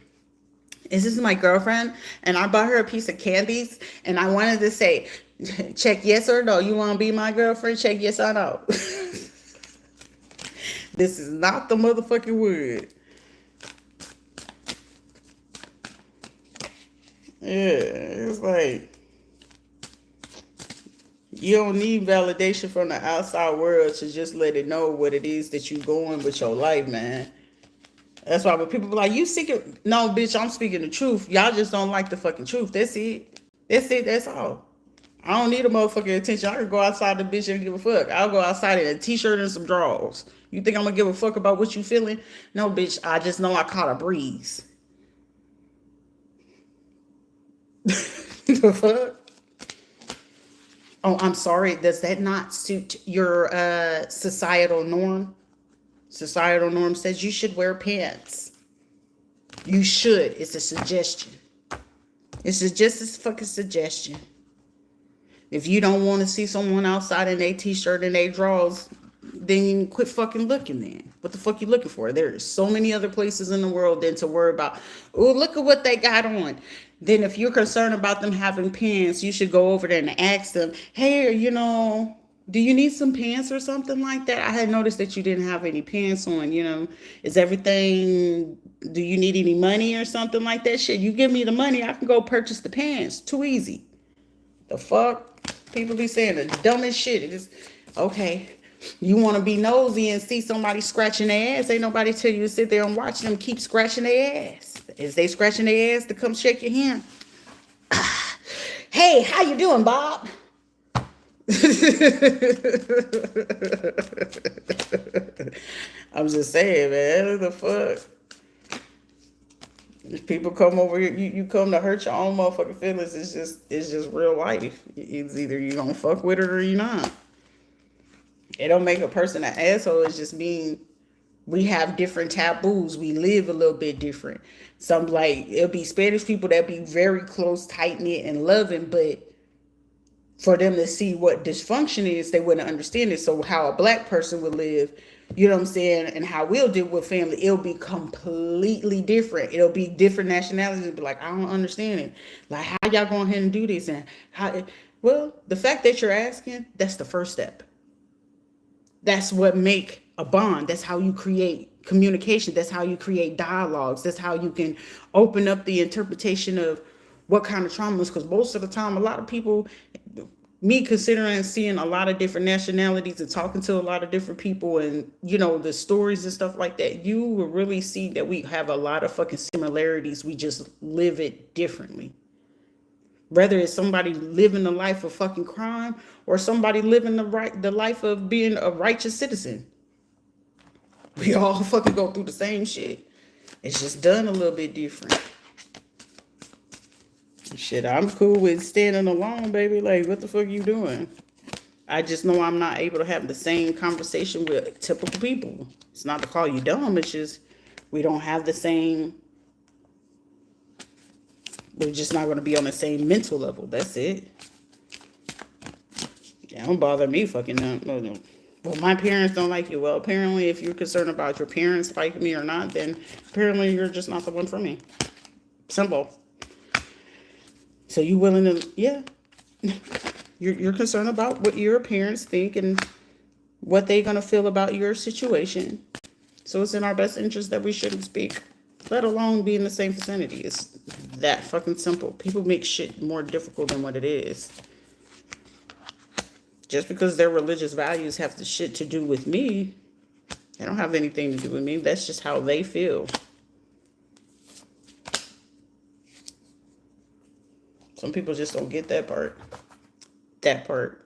Is this my girlfriend? And I bought her a piece of candies and I wanted to say, check yes or no. You want to be my girlfriend? Check yes or no. This is not the motherfucking wood. Yeah, it's like, you don't need validation from the outside world to just let it know what it is that you're going with your life, man. That's why when people be like, you seeking, no, bitch, I'm speaking the truth. Y'all just don't like the fucking truth. That's it. That's it. That's all. I don't need a motherfucking attention. I can go outside the bitch and give a fuck. I'll go outside in a t-shirt and some drawers. You think I'm gonna give a fuck about what you feeling? No, bitch, I just know I caught a breeze. The fuck? Oh, I'm sorry. Does that not suit your societal norm? Societal norm says you should wear pants. You should. It's a suggestion. It's just a fucking suggestion. If you don't want to see someone outside in a t-shirt and they drawers, then quit fucking looking then. What the fuck you looking for? There's so many other places in the world than to worry about, oh, look at what they got on. Then if you're concerned about them having pants, you should go over there and ask them, hey, do you need some pants or something like that? I had noticed that you didn't have any pants on, Is everything, do you need any money or something like that? Shit, you give me the money, I can go purchase the pants. Too easy. The fuck? People be saying the dumbest shit. It is, okay, you want to be nosy and see somebody scratching their ass. Ain't nobody tell you to sit there and watch them keep scratching their ass. Is they scratching their ass to come shake your hand? Hey, how you doing, Bob? I'm just saying, man, what the fuck? If people come over here, you come to hurt your own motherfucking feelings. It's just real life. It's either you gonna fuck with it or you not. It don't make a person an asshole. It's just mean we have different taboos. We live a little bit different. Some like it'll be Spanish people that be very close, tight knit, and loving, but for them to see what dysfunction is, they wouldn't understand it. So how a black person would live, you know what I'm saying, and how we'll deal with family, it'll be completely different. It'll be different nationalities. It'll be like, I don't understand it. Like, how y'all going ahead and do this? And how? Well, the fact that you're asking, that's the first step. That's what make a bond. That's how you create communication. That's how you create dialogues. That's how you can open up the interpretation of what kind of trauma is. Because most of the time, a lot of people, me considering seeing a lot of different nationalities and talking to a lot of different people and, you know, the stories and stuff like that, you will really see that we have a lot of fucking similarities. We just live it differently. Whether it's somebody living the life of fucking crime or somebody living the life of being a righteous citizen. We all fucking go through the same shit. It's just done a little bit different. Shit, I'm cool with standing alone, baby. Like, what the fuck you doing? I just know I'm not able to have the same conversation with typical people. It's not to call you dumb. It's just we don't have the same. We're just not going to be on the same mental level. That's it. Yeah, don't bother me fucking. No. Well, my parents don't like you. Well, apparently, if you're concerned about your parents liking me or not, then apparently you're just not the one for me. Simple. So you willing to, yeah. You're concerned about what your parents think and what they're going to feel about your situation. So it's in our best interest that we shouldn't speak, let alone be in the same vicinity. It's that fucking simple. People make shit more difficult than what it is. Just because their religious values have the shit to do with me, they don't have anything to do with me. That's just how they feel. Some people just don't get that part. That part.